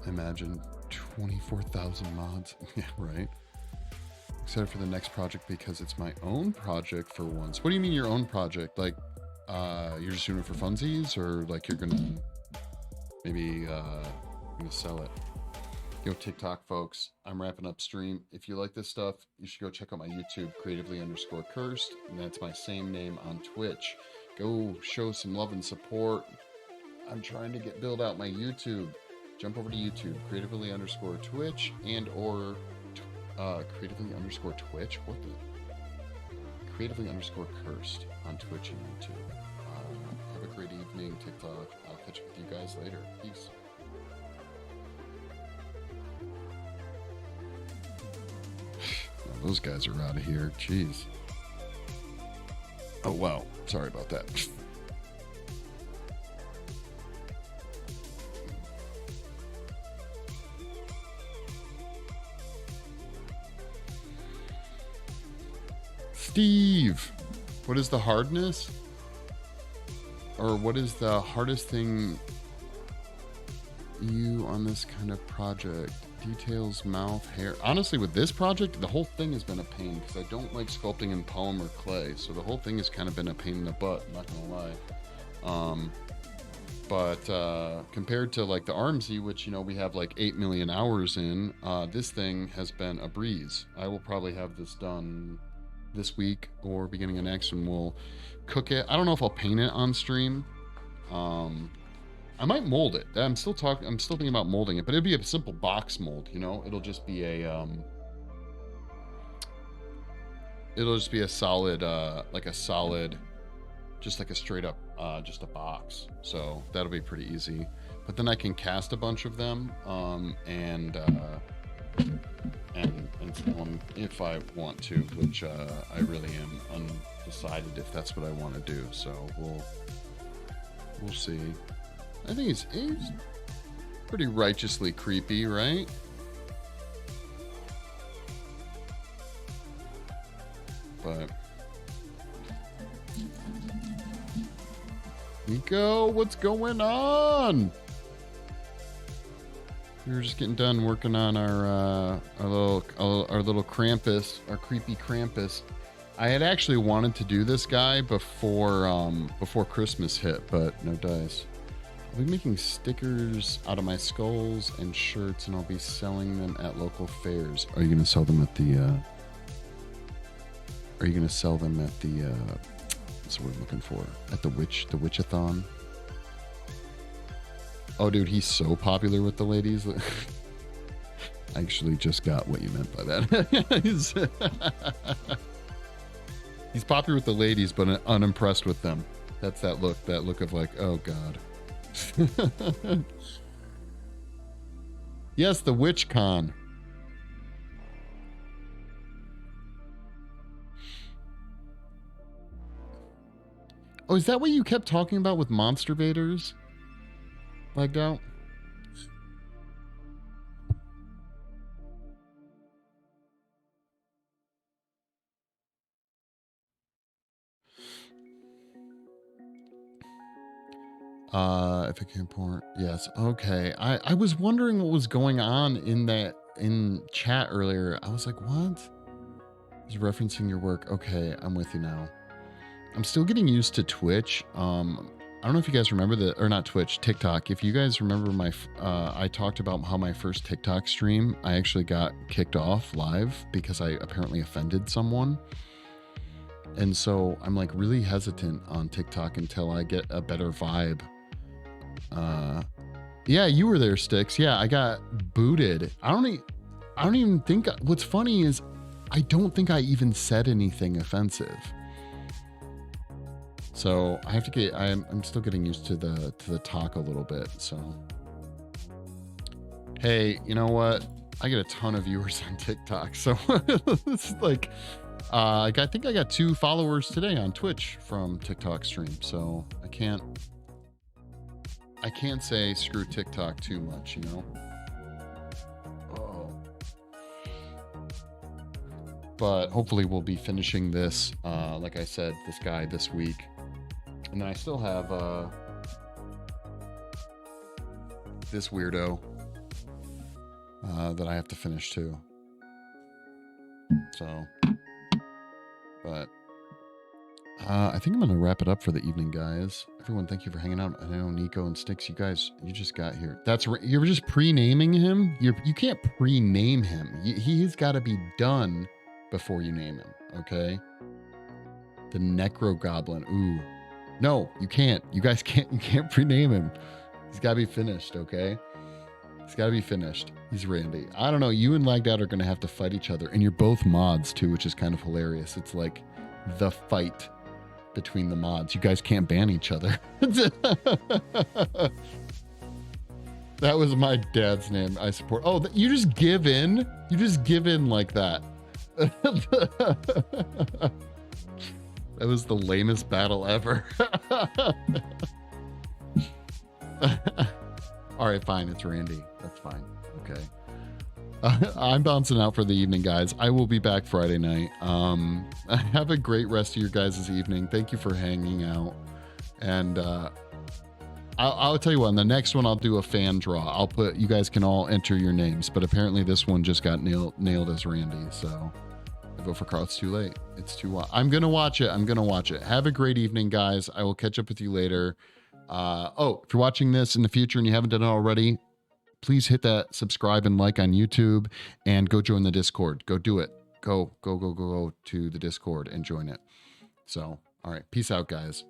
imagine 24,000 mods. Yeah, right. Excited for the next project because it's my own project for once. What do you mean your own project? Like, you're just doing it for funsies, or like you're gonna maybe sell it? Yo, TikTok folks, I'm wrapping up stream. If you like this stuff, you should go check out my YouTube, creatively_cursed, and that's my same name on Twitch. Go show some love and support. I'm trying to build out my YouTube. Jump over to YouTube, creatively_Twitch and or creatively_Twitch. What the? Creatively_Cursed on Twitch and YouTube. Have a great evening, TikTok. I'll catch up with you guys later. Peace. Well, those guys are out of here. Jeez. Oh, wow. Sorry about that. Steve, what is the hardness? Or what is the hardest thing you on this kind of project? Details, mouth, hair. Honestly, with this project, the whole thing has been a pain because I don't like sculpting in polymer clay. So the whole thing has kind of been a pain in the butt, not gonna lie. But compared to like the Armsy, which, you know, we have like 8 million hours in, this thing has been a breeze. I will probably have this done this week or beginning of next, and we'll cook it. I don't know if I'll paint it on stream. I might mold it. I'm still thinking about molding it, but it'd be a simple box mold, you know. It'll just be a solid, just like a straight up, just a box. So that'll be pretty easy. But then I can cast a bunch of them, and sell them if I want to, which I really am undecided if that's what I want to do. So we'll see. I think he's pretty righteously creepy, right? But Nico, what's going on? We were just getting done working on our little Krampus, our creepy Krampus. I had actually wanted to do this guy before Christmas hit, but no dice. I'll be making stickers out of my skulls and shirts, and I'll be selling them at local fairs. Are you going to sell them at the? What's the word I'm looking for? At the Witchathon. Oh, dude, he's so popular with the ladies. I actually just got what you meant by that. He's popular with the ladies, but unimpressed with them. That's that look of like, oh God. Yes, the WitchCon. Oh, is that what you kept talking about with Monster Vaders? Lagged out? If it can port, yes. Okay. I was wondering what was going on in chat earlier. I was like, what? He's referencing your work. Okay, I'm with you now. I'm still getting used to Twitch. I don't know if you guys remember or not Twitch, TikTok. If you guys remember I talked about how my first TikTok stream, I actually got kicked off live because I apparently offended someone. And so I'm like really hesitant on TikTok until I get a better vibe. Yeah, you were there, Sticks. Yeah, I got booted. I don't even think, what's funny is I don't think I even said anything offensive. So I have to I'm still getting used to the talk a little bit. So, hey, you know what? I get a ton of viewers on TikTok. So it's like, I think I got 2 followers today on Twitch from TikTok stream. So I can't say screw TikTok too much, you know? Oh. But hopefully we'll be finishing this, like I said, this guy this week. And then I still have this weirdo that I have to finish too. So, but I think I'm going to wrap it up for the evening, guys. Everyone, thank you for hanging out. I know Nico and Sticks, you guys, you just got here. That's right. You're just pre-naming him. You can't pre-name him. He's got to be done before you name him. Okay. The Necro Goblin. Ooh. No, you can't. You guys can't. You can't pre-name him. He's got to be finished, okay? He's got to be finished. He's Randy. I don't know. You and Lagged Out are going to have to fight each other. And you're both mods, too, which is kind of hilarious. It's like the fight between the mods. You guys can't ban each other. That was my dad's name. I support. Oh, you just give in? You just give in like that. That was the lamest battle ever. All right, fine. It's Randy. That's fine. Okay. I'm bouncing out for the evening, guys. I will be back Friday night. Have a great rest of your guys' evening. Thank you for hanging out. And I'll tell you what, on the next one, I'll do a fan draw. I'll put, you guys can all enter your names, but apparently this one just got nailed as Randy. So I vote for Carl. It's too late. It's too, I'm going to watch it. I'm going to watch it. Have a great evening, guys. I will catch up with you later. Oh, if you're watching this in the future and you haven't done it already, please hit that subscribe and like on YouTube and go join the Discord. Go do it. Go to the Discord and join it. So, all right. Peace out, guys.